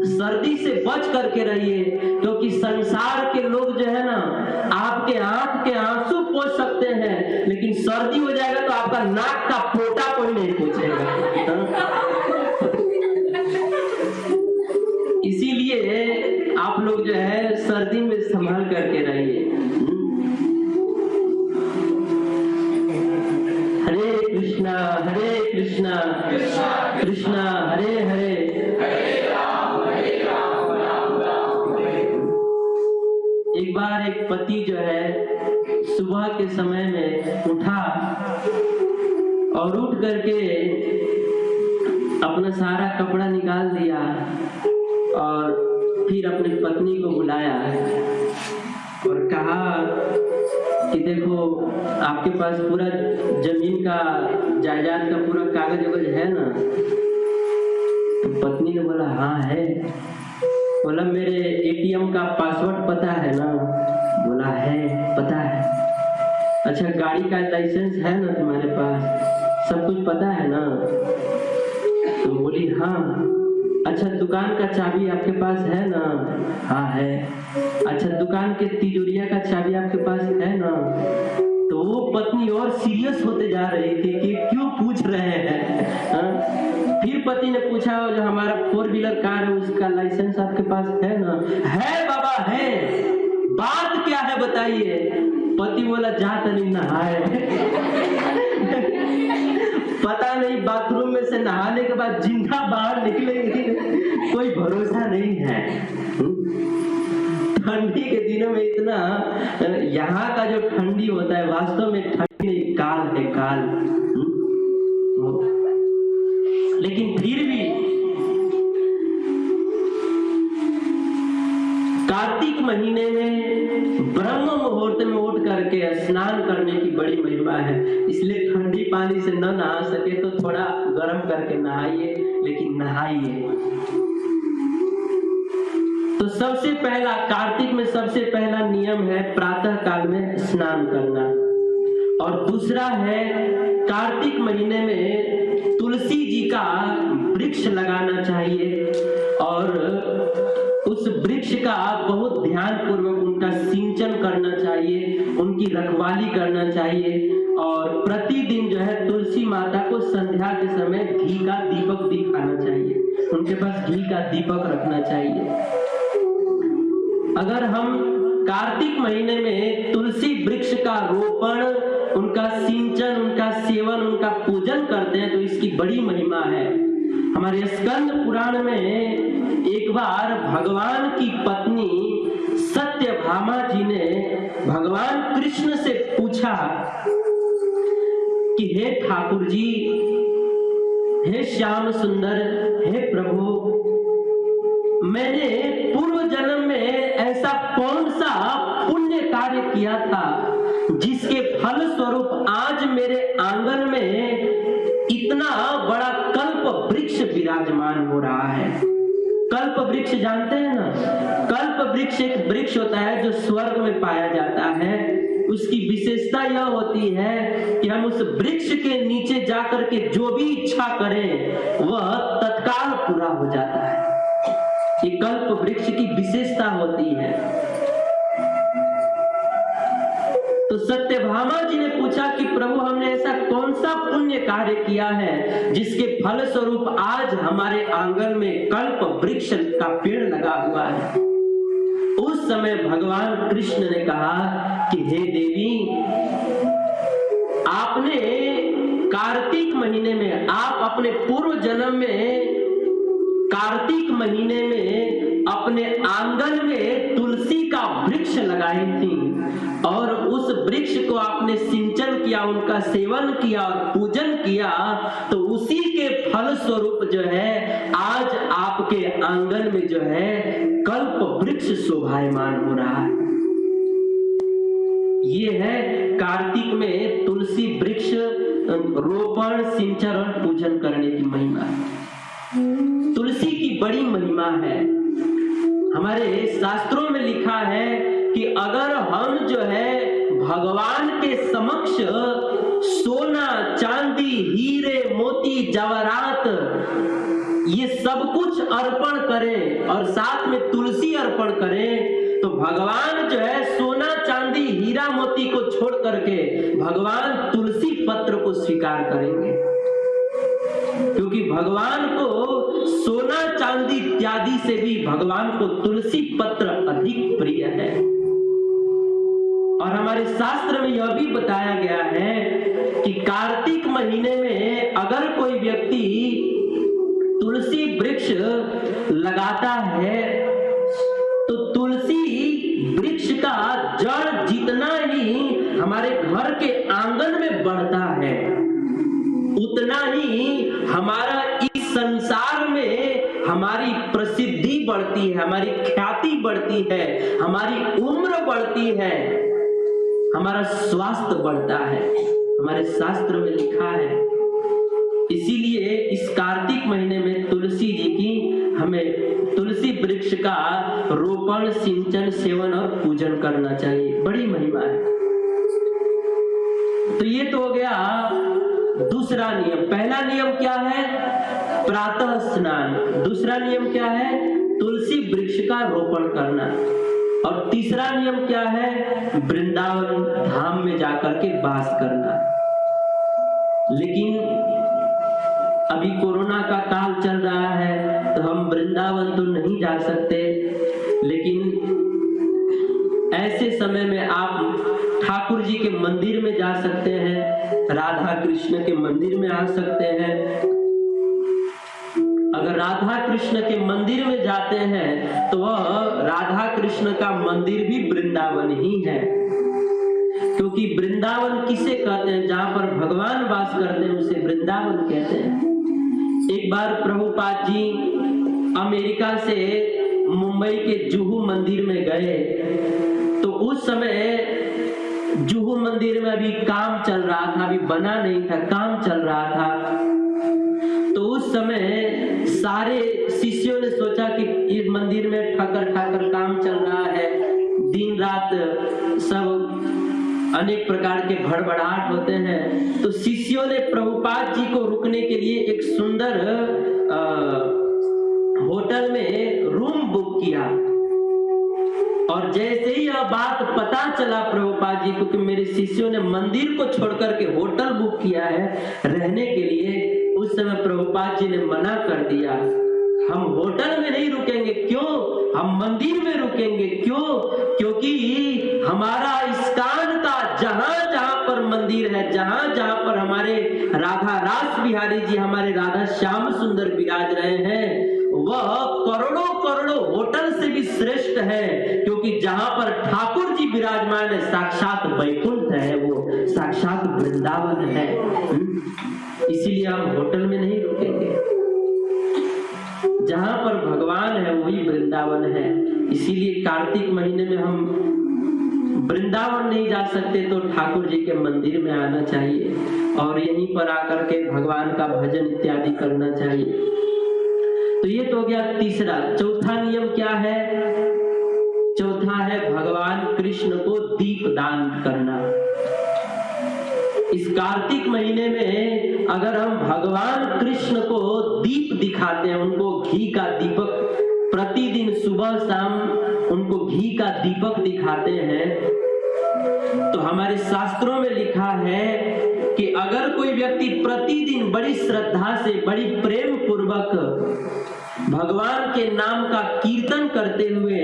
A: सर्दी से बच करके रहिए, क्योंकि संसार के लोग जो है ना आपके आंख के आंसू पोंछ सकते हैं, लेकिन सर्दी हो जाएगा तो आपका नाक का पोटा कोई नहीं पोंछेगा। इसीलिए आप लोग जो है सर्दी में संभाल करके रहिए। हरे कृष्णा कृष्णा हरे हरे। एक बार एक पति जो है सुबह के समय में उठा और उठ करके अपना सारा कपड़ा निकाल दिया और फिर अपनी पत्नी को बुलाया और कहा कि देखो, आपके पास पूरा जमीन का, जायदाद का पूरा कागज वगज है ना? तो पत्नी ने बोला हाँ है। बोला मेरे एटीएम का पासवर्ड पता है ना? बोला है, पता है। अच्छा, गाड़ी का लाइसेंस है ना तुम्हारे पास? सब कुछ पता है ना? तो बोली हाँ। अच्छा, दुकान का चाबी आपके पास है ना? हाँ है। अच्छा, दुकान के तिजोरिया का चाबी आपके पास है ना? तो वो पत्नी और सीरियस होते जा रही थी कि क्यों पूछ रहे हैं। फिर पति ने पूछा, जो हमारा 4 व्हीलर कार है उसका लाइसेंस आपके पास है ना? है बाबा है। बात क्या है बताइए। पति बोला जा तनी नहाए। पता नहीं बाथरूम में से नहाने के बाद जिंदा बाहर निकलेगी, कोई भरोसा नहीं है। ठंडी के दिनों में इतना, यहाँ का जो ठंडी होता है वास्तव में ठंडी नहीं, काल है काल। लेकिन फिर भी कार्तिक महीने में ब्रह्म मुहूर्त में उठ करके स्नान करने की बड़ी महिमा है। इसलिए ठंडी पानी से न नहा सके तो थोड़ा गर्म करके नहाइए, लेकिन नहाइए। तो सबसे पहला कार्तिक में सबसे पहला नियम है प्रातः काल में स्नान करना, और दूसरा है कार्तिक महीने में तुलसी जी का वृक्ष लगाना चाहिए, और उस वृक्ष का बहुत ध्यान पूर्वक उनका सिंचन करना चाहिए, उनकी रखवाली करना चाहिए, और प्रतिदिन जो है तुलसी माता को संध्या के समय घी का दीपक दिखाना चाहिए, उनके पास घी का दीपक रखना चाहिए। अगर हम कार्तिक महीने में तुलसी वृक्ष का रोपण, उनका सिंचन, उनका सेवन, उनका पूजन करते हैं तो इसकी बड़ी महिमा है। हमारे स्कंद पुराण में एक बार भगवान की पत्नी सत्यभामा जी ने भगवान कृष्ण से पूछा कि हे ठाकुर जी, हे श्याम सुंदर, हे प्रभु, मैंने पूर्व जन्म में ऐसा कौन सा पुण्य कार्य किया था जिसके फल स्वरूप आज मेरे आंगन में इतना बड़ा कल्प वृक्ष विराजमान हो रहा है। कल्प वृक्ष जानते हैं ना? कल्प वृक्ष एक वृक्ष होता है जो स्वर्ग में पाया जाता है। उसकी विशेषता यह होती है कि हम उस वृक्ष के नीचे जाकर के जो भी इच्छा करें वह तत्काल पूरा हो जाता है। ये कल्प वृक्ष की विशेषता होती है। तो सत्यभामा जी ने पूछा कि प्रभु, हमने ऐसा कौन सा पुण्य कार्य किया है जिसके फल स्वरूप आज हमारे आंगन में कल्प वृक्ष का पेड़ लगा हुआ है। उस समय भगवान कृष्ण ने कहा कि हे देवी, आपने कार्तिक महीने में, आप अपने पूर्व जन्म में कार्तिक महीने में अपने आंगन में तुलसी का वृक्ष लगाई थी, और उस वृक्ष को आपने सिंचन किया, उनका सेवन किया और पूजन किया, तो उसी के फल स्वरूप जो है आज आपके आंगन में जो है कल्प वृक्ष शोभायमान हो रहा है। ये है कार्तिक में तुलसी वृक्ष रोपण, सिंचन और पूजन करने की महिमा। तुलसी की बड़ी महिमा है। हमारे शास्त्रों में लिखा है कि अगर हम जो है भगवान के समक्ष सोना, चांदी, हीरे, मोती, जवाहरात ये सब कुछ अर्पण करें और साथ में तुलसी अर्पण करें, तो भगवान जो है सोना, चांदी, हीरा, मोती को छोड़ करके भगवान तुलसी पत्र को स्वीकार करेंगे, क्योंकि भगवान को सोना, चांदी इत्यादि से भी भगवान को तुलसी पत्र अधिक प्रिय है। और हमारे शास्त्र में यह भी बताया गया है कि कार्तिक महीने में अगर कोई व्यक्ति तुलसी वृक्ष लगाता है तो तुलसी वृक्ष का जड़ जितना ही हमारे घर के आंगन में बढ़ता है, उतना ही हमारा इस संसार में हमारी प्रसिद्धि बढ़ती है, हमारी ख्याति बढ़ती है, हमारी उम्र बढ़ती है, हमारा स्वास्थ्य बढ़ता है। हमारे शास्त्र में लिखा है। इसीलिए इस कार्तिक महीने में तुलसी जी की, हमें तुलसी वृक्ष का रोपण, सिंचन, सेवन और पूजन करना चाहिए। बड़ी महिमा है। तो ये तो हो गया दूसरा नियम। पहला नियम क्या है? प्रातः स्नान। दूसरा नियम क्या है? तुलसी वृक्ष का रोपण करना। और तीसरा नियम क्या है? वृंदावन धाम में जाकर के वास करना। लेकिन अभी कोरोना का काल चल रहा है तो हम वृंदावन तो नहीं जा सकते, लेकिन ऐसे समय में आप ठाकुर जी के मंदिर में जा सकते हैं, राधा कृष्ण के मंदिर में आ सकते हैं। अगर राधा कृष्ण के मंदिर में जाते हैं तो वह राधा कृष्ण का मंदिर भी वृंदावन ही है, क्योंकि वृंदावन किसे कहते हैं? जहां पर भगवान वास करते हैं उसे वृंदावन कहते हैं। एक बार प्रभुपाद जी अमेरिका से मुंबई के जुहू मंदिर में गए, तो उस समय जुहू मंदिर में अभी काम चल रहा था, अभी बना नहीं था, काम चल रहा था। तो उस समय सारे शिष्यों ने सोचा कि इस मंदिर में ठाकर काम चल रहा है, दिन रात सब अनेक प्रकार के भड़बड़ाहट होते हैं। तो शिष्यों ने प्रभुपाद जी को रुकने के लिए एक सुंदर होटल में रूम बुक किया, और जैसे ही यह बात पता चला प्रभुपाद जी को कि मेरे शिष्यों ने मंदिर को छोड़कर के होटल बुक किया है रहने के लिए, उस समय प्रभुपाद जी ने मना कर दिया, हम होटल में नहीं रुकेंगे। क्यों? हम मंदिर में रुकेंगे। क्यों? क्योंकि हमारा इस्कान का जहां जहां पर मंदिर है, जहां जहां पर हमारे राधा रास बिहारी जी, हमारे राधा श्याम सुंदर विराज रहे हैं, वह करोड़ों करोड़ों होटल से भी श्रेष्ठ है, क्योंकि जहां पर ठाकुर जी विराजमान है साक्षात वैकुंठ है, वो साक्षात वृंदावन है। इसीलिए हम होटल में नहीं रुकेंगे, जहां पर भगवान है वही वृंदावन है। इसीलिए कार्तिक महीने में हम वृंदावन नहीं जा सकते तो ठाकुर जी के मंदिर में आना चाहिए और यहीं पर आकर के भगवान का भजन इत्यादि करना चाहिए। तो ये तो हो गया तीसरा। चौथा नियम क्या है? चौथा है भगवान कृष्ण को दीप दान करना। इस कार्तिक महीने में अगर हम भगवान कृष्ण को दीप दिखाते हैं, उनको घी का दीपक प्रतिदिन सुबह शाम उनको घी का दीपक दिखाते हैं, तो हमारे शास्त्रों में लिखा है कि अगर कोई व्यक्ति प्रतिदिन बड़ी श्रद्धा से, बड़ी प्रेम पूर्वक भगवान के नाम का कीर्तन करते हुए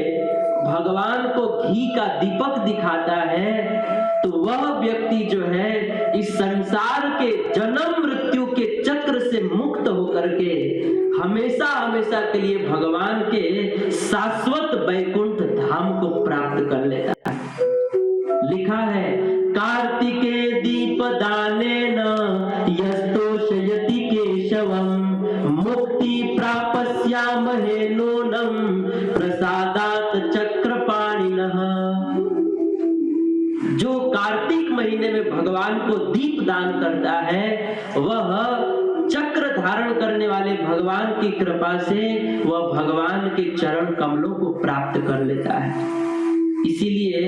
A: भगवान को घी का दीपक दिखाता है, तो वह व्यक्ति जो है इस संसार के जन्म मृत्यु के चक्र से मुक्त होकर के हमेशा हमेशा के लिए भगवान के शाश्वत वैकुंठ धाम को प्राप्त कर लेता है। लिखा है, कार्तिके दीप दानेन यस्तोषयति केशवम मुक्ति प्राप्स्यामहे नूनम प्रसादात चक्रपाणिनः। जो कार्तिक महीने में भगवान को दीप दान करता है, वह चक्र धारण करने वाले भगवान की कृपा से वह भगवान के चरण कमलों को प्राप्त कर लेता है। इसीलिए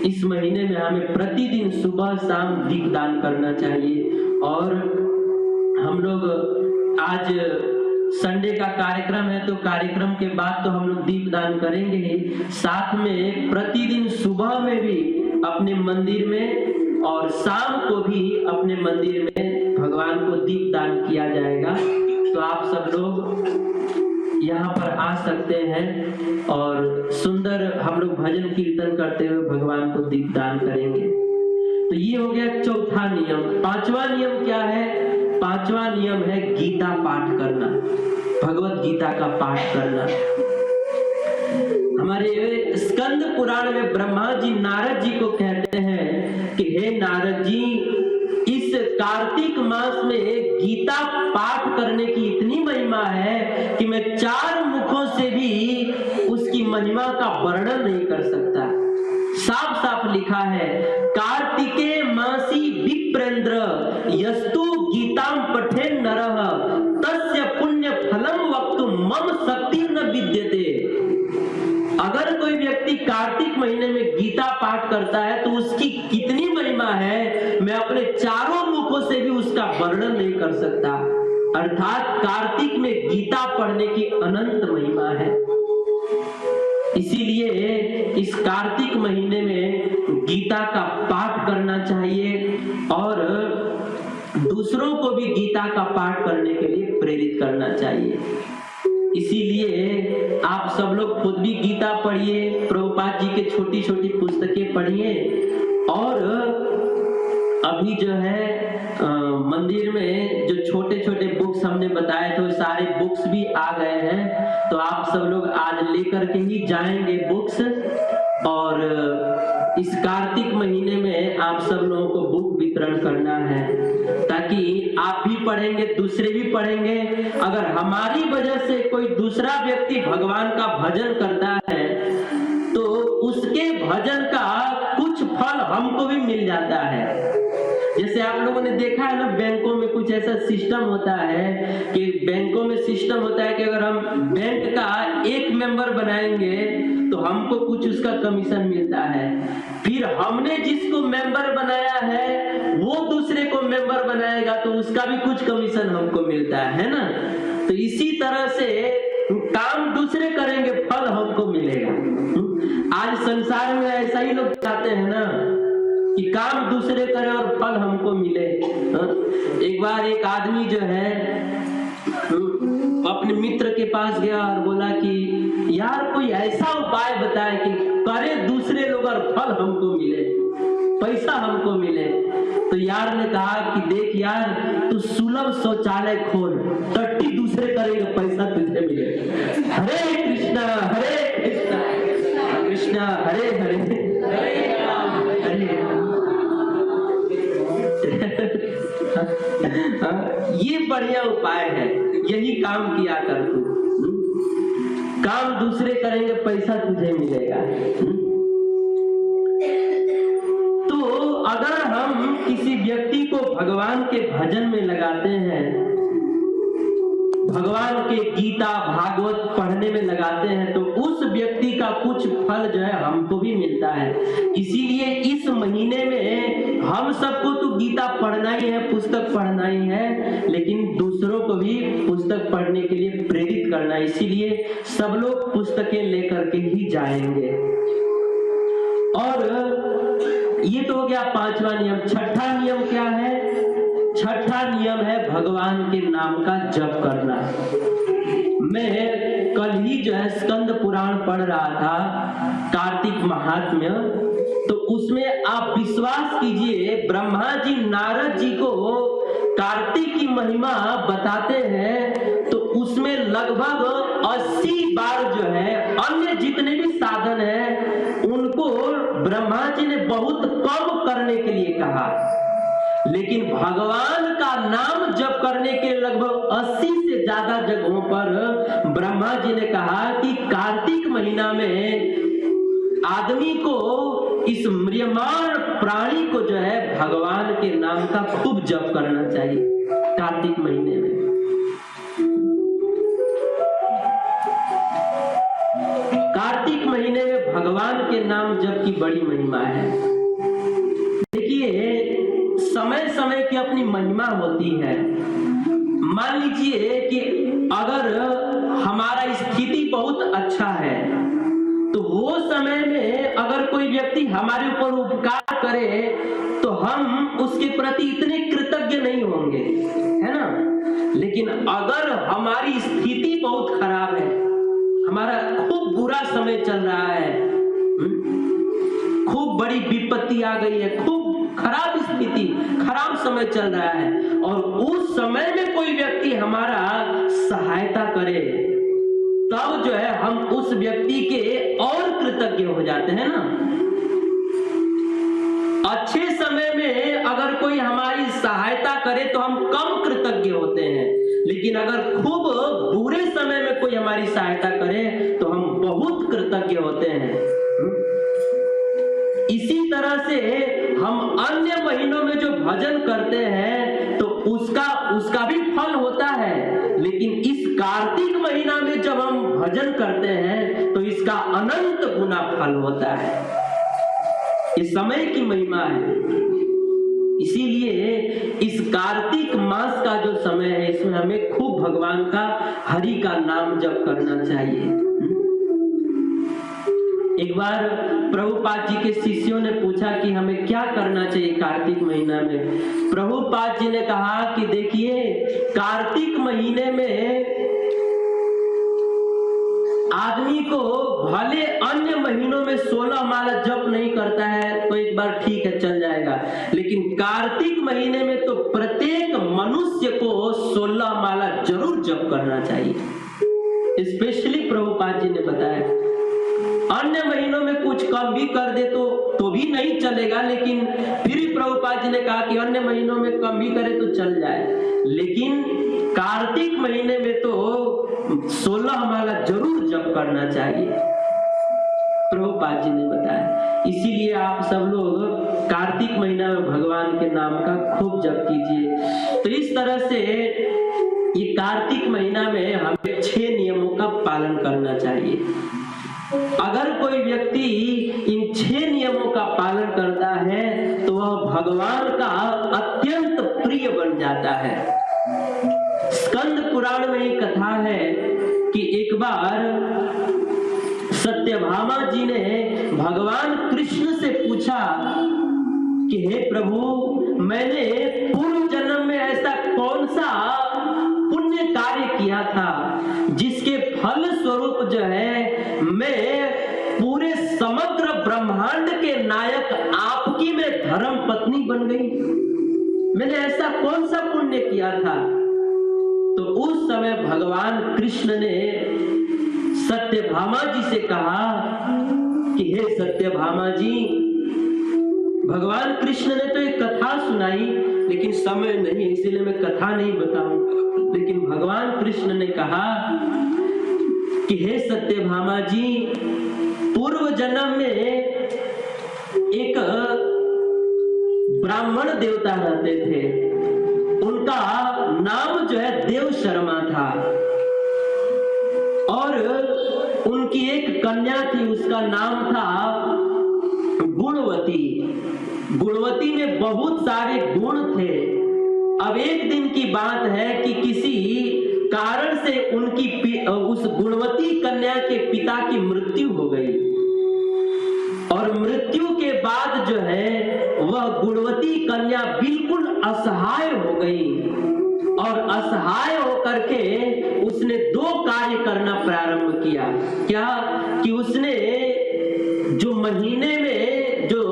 A: इस महीने में हमें प्रतिदिन सुबह शाम दीप दान करना चाहिए। और हम लोग आज संडे का कार्यक्रम है, तो कार्यक्रम के बाद तो हम लोग दीप दान करेंगे ही, साथ में प्रतिदिन सुबह में भी अपने मंदिर में और शाम को भी अपने मंदिर में भगवान को दीप दान किया जाएगा। तो आप सब लोग यहाँ पर आ सकते हैं और सुंदर हम लोग भजन कीर्तन करते हुए भगवान को दीप दान करेंगे। तो ये हो गया चौथा नियम। पांचवा नियम क्या है? पांचवा नियम है गीता पाठ करना, भगवत गीता का पाठ करना। हमारे स्कंद पुराण में ब्रह्मा जी नारद जी को कहते हैं कि हे नारद जी, इस कार्तिक मास में गीता पाठ करने की इतनी महिमा है कि मैं 4 मुखों से भी उसकी महिमा का वर्णन नहीं कर सकता। साफ साफ लिखा है, कार्तिके मासी विप्रेंद्र यस्तु गीताम पठे नरः तस्य पुण्य फलम वक्तुम मम शक्ति न विद्यते। अगर कोई व्यक्ति कार्तिक महीने में गीता पाठ करता है तो उसकी कितनी महिमा है, मैं अपने 4 मुखों से भी उसका वर्णन नहीं कर सकता। अर्थात कार्तिक में गीता पढ़ने की अनंत महिमा है। इसीलिए इस कार्तिक महीने में गीता का पाठ करना चाहिए और दूसरों को भी गीता का पाठ करने के लिए प्रेरित करना चाहिए। इसीलिए आप सब लोग खुद भी गीता पढ़िए, प्रभुपाद जी के छोटी छोटी पुस्तकें पढ़िए, और अभी जो है मंदिर में जो छोटे छोटे बुक्स हमने बताए थे, वो सारे बुक्स भी आ गए हैं। तो आप सब लोग आज लेकर के ही जाएंगे बुक्स, और इस कार्तिक महीने में आप सब लोगों को बुक वितरण करना है, ताकि आप भी पढ़ेंगे, दूसरे भी पढ़ेंगे। अगर हमारी वजह से कोई दूसरा व्यक्ति भगवान का भजन करता है तो उसके भजन का कुछ फल हमको भी मिल जाता है। जैसे आप लोगों ने देखा है ना, बैंकों में कुछ ऐसा सिस्टम होता है कि बैंकों में सिस्टम होता है कि अगर हम बैंक का एक मेंबर बनाएंगे तो हमको कुछ उसका कमीशन मिलता है, फिर हमने जिसको मेंबर बनाया है वो दूसरे को मेंबर बनाएगा तो उसका भी कुछ कमीशन हमको मिलता है ना। तो इसी तरह से काम दूसरे करेंगे, फल हमको मिलेगा। आज संसार में ऐसा ही लोग चाहते हैं ना कि काम दूसरे करे और फल हमको मिले। एक बार एक आदमी जो है अपने मित्र के पास गया और बोला कि यार कोई ऐसा उपाय बताए कि करे दूसरे लोग और फल हमको मिले, पैसा हमको मिले। तो यार ने कहा कि देख यार, तू सुलभ शौचालय खोल, टट्टी दूसरे करेगा, पैसा तुझे मिले। हरे कृष्णा कृष्णा हरे हरे हरे ये बढ़िया उपाय है, यही काम किया कर तू। काम दूसरे करेंगे, पैसा तुझे मिलेगा। तो अगर हम किसी व्यक्ति को भगवान के भजन में लगाते हैं, भगवान के गीता भागवत पढ़ने में लगाते हैं, तो उस व्यक्ति का कुछ फल जो है हमको भी मिलता है। इसीलिए इस महीने में हम सबको तो गीता पढ़ना ही है, पुस्तक पढ़ना ही है, लेकिन दूसरों को भी पुस्तक पढ़ने के लिए प्रेरित करना है। इसीलिए सब लोग पुस्तकें लेकर के ही जाएंगे। और ये तो हो गया पांचवा नियम। छठा नियम क्या है? छठा नियम है भगवान के नाम का जप करना। मैं कल ही जो है स्कंद पुराण पढ़ रहा था, कार्तिक महात्म्य, तो उसमें आप विश्वास कीजिए ब्रह्मा जी नारद जी को कार्तिक की महिमा बताते हैं, तो उसमें लगभग 80 बार जो है अन्य जितने भी साधन है उनको ब्रह्मा जी ने बहुत कम करने के लिए कहा, लेकिन भगवान का नाम जप करने के लगभग 80 से ज्यादा जगहों पर ब्रह्मा जी ने कहा कि कार्तिक महीना में आदमी को, इस म्रियमाण प्राणी को जो है भगवान के नाम का खूब जप करना चाहिए कार्तिक महीने में। कार्तिक महीने में भगवान के नाम जप की बड़ी महिमा है। देखिए, समय समय की अपनी महिमा होती है। मान लीजिए कि अगर हमारा स्थिति बहुत अच्छा है तो वो समय में अगर कोई व्यक्ति हमारे ऊपर उपकार करे तो हम उसके प्रति इतने कृतज्ञ नहीं होंगे, है ना। लेकिन अगर हमारी स्थिति बहुत खराब है, हमारा खूब बुरा समय चल रहा है, खूब बड़ी विपत्ति आ गई है, खूब खराब स्थिति, खराब समय चल रहा है, और उस समय में कोई व्यक्ति हमारा सहायता करे, तब जो है हम उस व्यक्ति के और कृतज्ञ हो जाते हैं ना। अच्छे समय में अगर कोई हमारी सहायता करे तो हम कम कृतज्ञ होते हैं, लेकिन अगर खूब बुरे समय में कोई हमारी सहायता करे तो हम बहुत कृतज्ञ होते हैं। इसी तरह से हम अन्य महीनों में जो भजन करते हैं तो उसका भी फल होता है, लेकिन इस कार्तिक महीना में जब हम भजन करते हैं तो इसका अनंत गुना फल होता है। ये समय की महिमा है। इसीलिए इस कार्तिक मास का जो समय है इसमें हमें खूब भगवान का, हरि का नाम जप करना चाहिए। एक बार प्रभुपाद जी के शिष्यों ने पूछा कि हमें क्या करना चाहिए कार्तिक महीना में। प्रभुपाद जी ने कहा कि देखिए, कार्तिक महीने में आदमी को भले अन्य महीनों में 16 माला जप नहीं करता है तो एक बार ठीक है, चल जाएगा, लेकिन कार्तिक महीने में तो प्रत्येक मनुष्य को 16 माला जरूर जप करना चाहिए। स्पेशली प्रभुपाद जी ने बताया। अन्य महीनों में कुछ कम भी कर दे तो भी नहीं चलेगा, लेकिन फिर भी प्रभुपाद जी ने कहा कि अन्य महीनों में कम भी करे तो चल जाए, लेकिन कार्तिक महीने में तो 16 माला जरूर जप करना चाहिए, प्रभुपाद जी ने बताया। इसीलिए आप सब लोग कार्तिक महीना में भगवान के नाम का खूब जप कीजिए। तो इस तरह से ये कार्तिक महीना में हमें 6 नियमों का पालन करना चाहिए। अगर कोई व्यक्ति इन 6 नियमों का पालन करता है तो वह भगवान का अत्यंत प्रिय बन जाता है। स्कंद पुराण में ही कथा है कि एक बार सत्यभामा जी ने भगवान कृष्ण से पूछा कि हे प्रभु, मैंने पूर्व जन्म में ऐसा कौन सा पुण्य कार्य किया था जिसके फल स्वरूप जो है मैं पूरे समग्र ब्रह्मांड के नायक आपकी मैं धर्म पत्नी बन गई? मैंने ऐसा कौन सा पुण्य किया था? तो उस समय भगवान कृष्ण ने सत्यभामा जी से कहा कि हे सत्यभामा जी, भगवान कृष्ण ने तो एक कथा सुनाई, लेकिन समय नहीं इसलिए मैं कथा नहीं बताऊंगा, लेकिन भगवान कृष्ण ने कहा कि हे सत्यभामा जी, पूर्व जन्म में एक ब्राह्मण देवता रहते थे, उनका नाम जो है देव शर्मा था, और उनकी एक कन्या थी, उसका नाम था गुणवती। गुणवती में बहुत सारे गुण थे। अब एक दिन की बात है कि किसी कारण से उस गुणवती कन्या के पिता की मृत्यु हो गई, और मृत्यु के बाद जो है वह गुणवती कन्या बिल्कुल असहाय हो गई, और असहाय होकर के उसने 2 कार्य करना प्रारंभ किया। क्या कि उसने जो महीने में जो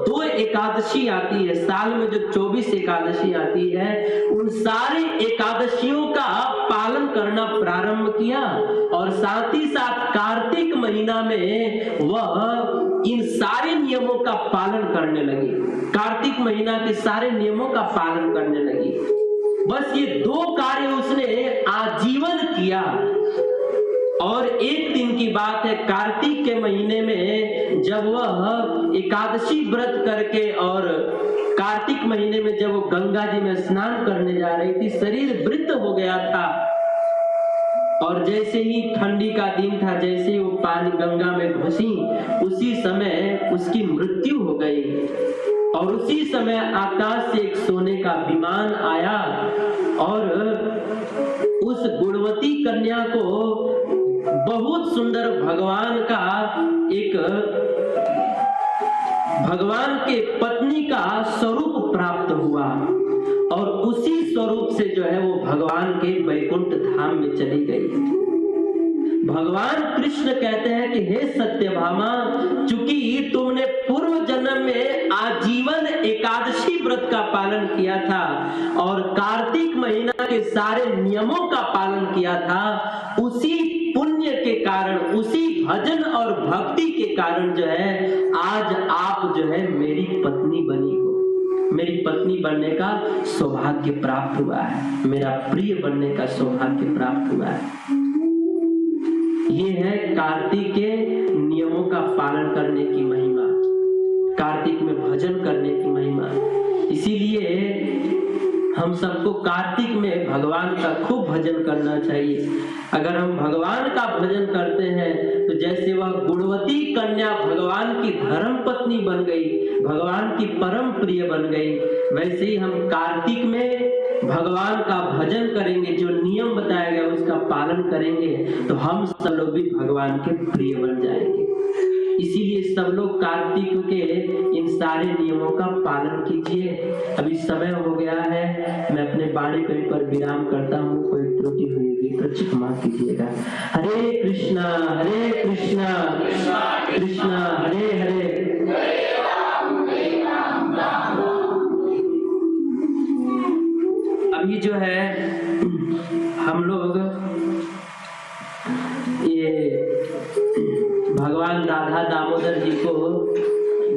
A: 2 एकादशी आती है, साल में जो 24 एकादशी आती है, उन सारी एकादशियों का पालन करना प्रारंभ किया, और साथ ही साथ कार्तिक महीना में वह इन सारे नियमों का पालन करने लगी। कार्तिक महीना के सारे नियमों का पालन करने लगी। बस ये 2 कार्य उसने आजीवन किया। और एक दिन की बात है, कार्तिक के महीने में जब वह एकादशी व्रत करके और कार्तिक महीने में जब वो गंगा जी में स्नान करने जा रही थी, शरीर वृत्त हो गया था, और जैसे ही ठंडी का दिन था, जैसे ही वो पानी गंगा में घुसी, उसी समय उसकी मृत्यु हो गई। और उसी समय आकाश से एक सोने का विमान आया और उस गुणवती कन्या को बहुत सुंदर भगवान के पत्नी का स्वरूप प्राप्त हुआ, और उसी स्वरूप से जो है वो भगवान के वैकुंठ धाम में चली गई। भगवान कृष्ण कहते हैं कि हे सत्यभामा, चूंकि तुमने पूर्व जन्म में आजीवन एकादशी व्रत का पालन किया था और कार्तिक महीना के सारे नियमों का पालन किया था, उसी पुण्य के कारण, उसी भजन और भक्ति के कारण जो है आज आप जो है मेरी पत्नी बनी हो। मेरी पत्नी बनने का सौभाग्य प्राप्त हुआ है, मेरा प्रिय बनने का सौभाग्य प्राप्त हुआ है। ये है कार्तिक के नियमों का पालन करने की महिमा, कार्तिक में भजन करने की महिमा। इसीलिए हम सबको कार्तिक में भगवान का खूब भजन करना चाहिए। अगर हम भगवान का भजन करते हैं तो जैसे वह गुणवती कन्या भगवान की धर्म पत्नी बन गई, भगवान की परम प्रिय बन गई, वैसे ही हम कार्तिक में भगवान का भजन करेंगे, जो नियम बताया गया उसका पालन करेंगे, तो हम सब लोग भी भगवान के प्रिय बन जाएंगे। इसीलिए सब लोग कार्तिक के इन सारे नियमों का पालन कीजिए। अभी समय हो गया है, मैं अपने वाणी कहीं पर विराम करता हूँ। कोई त्रुटि हुई तो क्षमा कीजिएगा। हरे कृष्णा कृष्णा हरे हरे। अभी जो है हम लोग ये भगवान राधा दामोदर जी को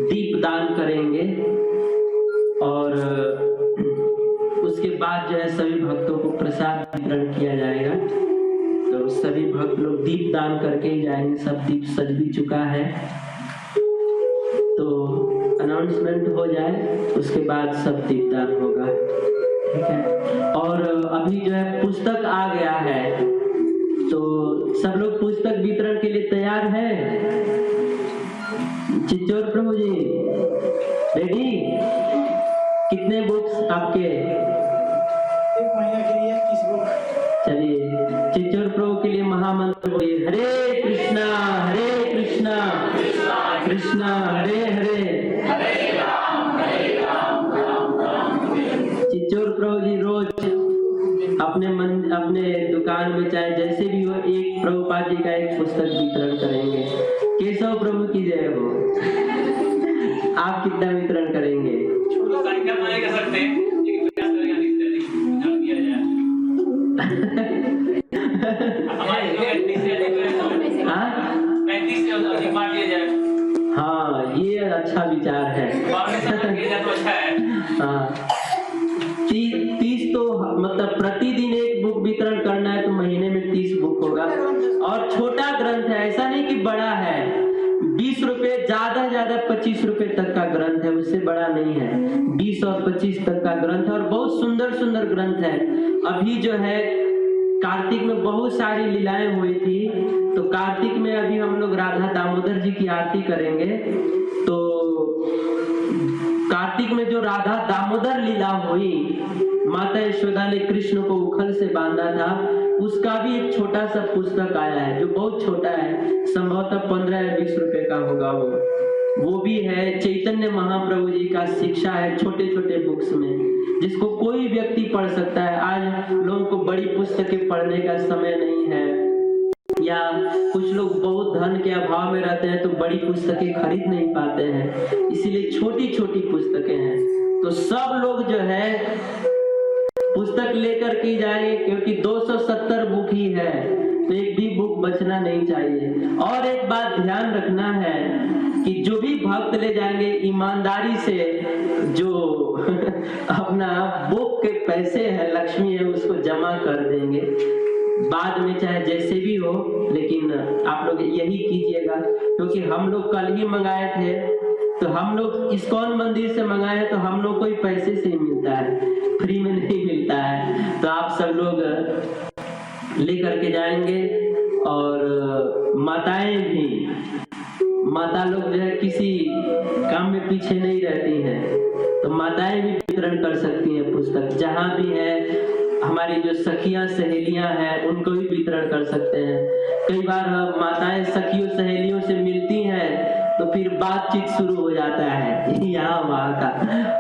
A: दीप दान करेंगे और उसके बाद जो है सभी भक्तों को प्रसाद वितरण किया जाएगा। तो सभी भक्त लोग दीप दान करके ही जाएंगे। सब दीप सज भी चुका है, तो अनाउंसमेंट हो जाए उसके बाद सब दीप दान होगा, ठीक है। और अभी जो है पुस्तक आ गया है, तो सब लोग पुस्तक वितरण के लिए तैयार हैं? चिच्चोर प्रभु जी रेडी? कितने बुक्स आपके?
B: एक महीना के लिए 30 बुक।
A: चलिए चिच्चोर प्रभु के लिए महामंत्र बोलिए, हरे कृष्णा कृष्णा हरे हरे। चिच्चोर प्रभु जी रोज अपने दुकान में चाहे जैसे भी हो एक प्रभुपाद जी का एक पुस्तक वितरण करेंगे। केशव प्रभु की जय हो। आप कितना वितरण करेंगे? हाँ ये अच्छा विचार है। हाँ 30 तो मतलब प्रतिदिन एक बुक वितरण करना है तो महीने में 30 बुक होगा। और छोटा ग्रंथ है, ऐसा नहीं कि बड़ा है। 20 रुपए ज्यादा 25 रुपए तक का ग्रंथ है, उससे बड़ा नहीं है। 20 और 25 तक का ग्रंथ है और बहुत सुंदर ग्रंथ है। अभी जो है कार्तिक में बहुत सारी लीलाएं हुई थी, तो कार्तिक में अभी हम लोग राधा दामोदर जी की आरती करेंगे। तो कार्तिक में जो राधा दामोदर लीला हुई, माता यशोदा ने कृष्ण को उखल से बांधा था, उसका भी एक छोटा सा पुस्तक आया है जो बहुत छोटा है, संभवतः 15 या 20 रुपए का होगा वो भी है। चैतन्य महाप्रभु जी का शिक्षा है छोटे छोटे बुक्स में, जिसको कोई व्यक्ति पढ़ सकता है। आज लोगों को बड़ी पुस्तकें पढ़ने का समय नहीं है, या कुछ लोग बहुत धन के अभाव में रहते हैं तो बड़ी पुस्तकें खरीद नहीं पाते हैं, इसीलिए छोटी छोटी पुस्तकें हैं। तो सब लोग जो है पुस्तक लेकर के जाएंगे, क्योंकि 270 बुक ही है, तो एक भी बुक बचना नहीं चाहिए। और एक बात ध्यान रखना है कि जो भी भक्त ले जाएंगे ईमानदारी से जो अपना बुक के पैसे हैं, लक्ष्मी है, उसको जमा कर देंगे बाद में, चाहे जैसे भी हो। लेकिन आप लोग यही कीजिएगा, क्योंकि हम लोग कल ही मंगाए थे, तो हम लोग इस्कॉन मंदिर से मंगाए तो हम लोग को ही पैसे से ही मिलता है, फ्री में नहीं मिलता है। तो आप सब लोग लेकर के जाएंगे। और माताएं भी, माता लोग जो है किसी काम में पीछे नहीं रहती हैं, तो माताएं भी वितरण कर सकती हैं पुस्तक। जहाँ भी है हमारी जो सखियां सहेलियां हैं उनको भी वितरण कर सकते हैं। कई बार माताएं सखियों सहेलियों से मिलती हैं तो फिर बातचीत शुरू हो जाता है यहाँ वहाँ का।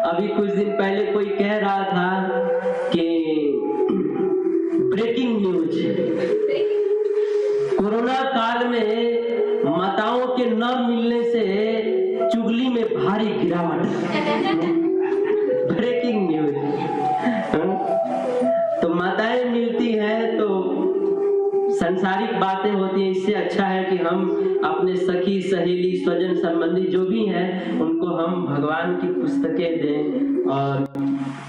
A: अभी कुछ दिन पहले कोई कह रहा था कि ब्रेकिंग न्यूज, कोरोना काल में माताओं के न मिलने से चुगली में भारी गिरावट। Breaking news. तो माताएं मिलती हैं तो संसारिक बातें होती हैं, इससे अच्छा है कि हम अपने सखी सहेली स्वजन संबंधी जो भी हैं उनको हम भगवान की पुस्तकें दें, और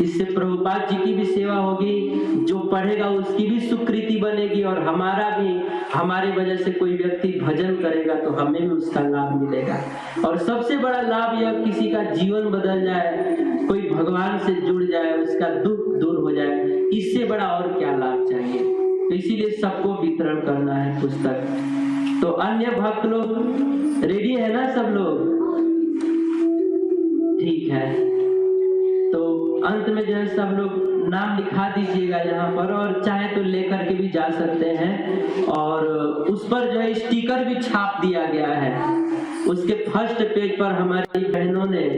A: इससे प्रभुपाद जी की भी सेवा होगी, जो पढ़ेगा उसकी भी सुकृति बनेगी, और हमारा भी, हमारी वजह से कोई व्यक्ति भजन करेगा तो हमें भी उसका लाभ मिलेगा। और सबसे बड़ा लाभ यह, किसी का जीवन बदल जाए, कोई भगवान से जुड़ जाए, उसका दुख दूर हो जाए, इससे बड़ा और क्या लाभ चाहिए। तो इसीलिए सबको वितरण करना है पुस्तक। तो अन्य भक्त लोग रेडी है ना सब लोग? ठीक है, तो अंत में जो है सब लोग नाम लिखा दीजिएगा यहाँ पर, और चाहे तो लेकर के भी जा सकते हैं। और उस पर जो है स्टिकर भी छाप दिया गया है, उसके फर्स्ट पेज पर हमारी बहनों ने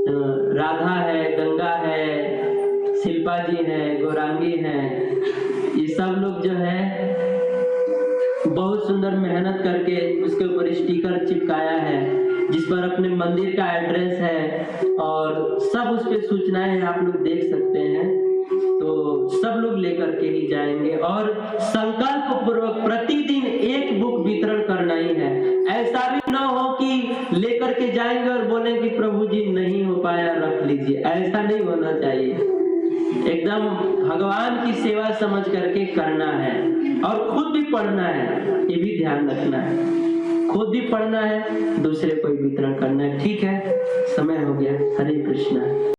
A: राधा है, गंगा है, शिल्पा जी है, गौरांगी है, ये सब लोग जो है बहुत सुंदर मेहनत करके उसके ऊपर स्टिकर चिपकाया है, जिस पर अपने मंदिर का एड्रेस है और सब उस पे सूचनाएं हैं, आप लोग देख सकते हैं। तो सब लोग लेकर के ही जाएंगे और संकल्प पूर्वक प्रतिदिन एक बुक वितरण करना ही है। ऐसा भी ना हो कि लेकर के जाएंगे और बोले कि प्रभु जी नहीं हो पाया, रख लीजिए, ऐसा नहीं होना चाहिए। एकदम भगवान की सेवा समझ करके करना है और खुद भी पढ़ना है, ये भी ध्यान रखना है। खुद भी पढ़ना है, दूसरे को भी वितरण करना है। ठीक है, समय हो गया। हरे कृष्णा।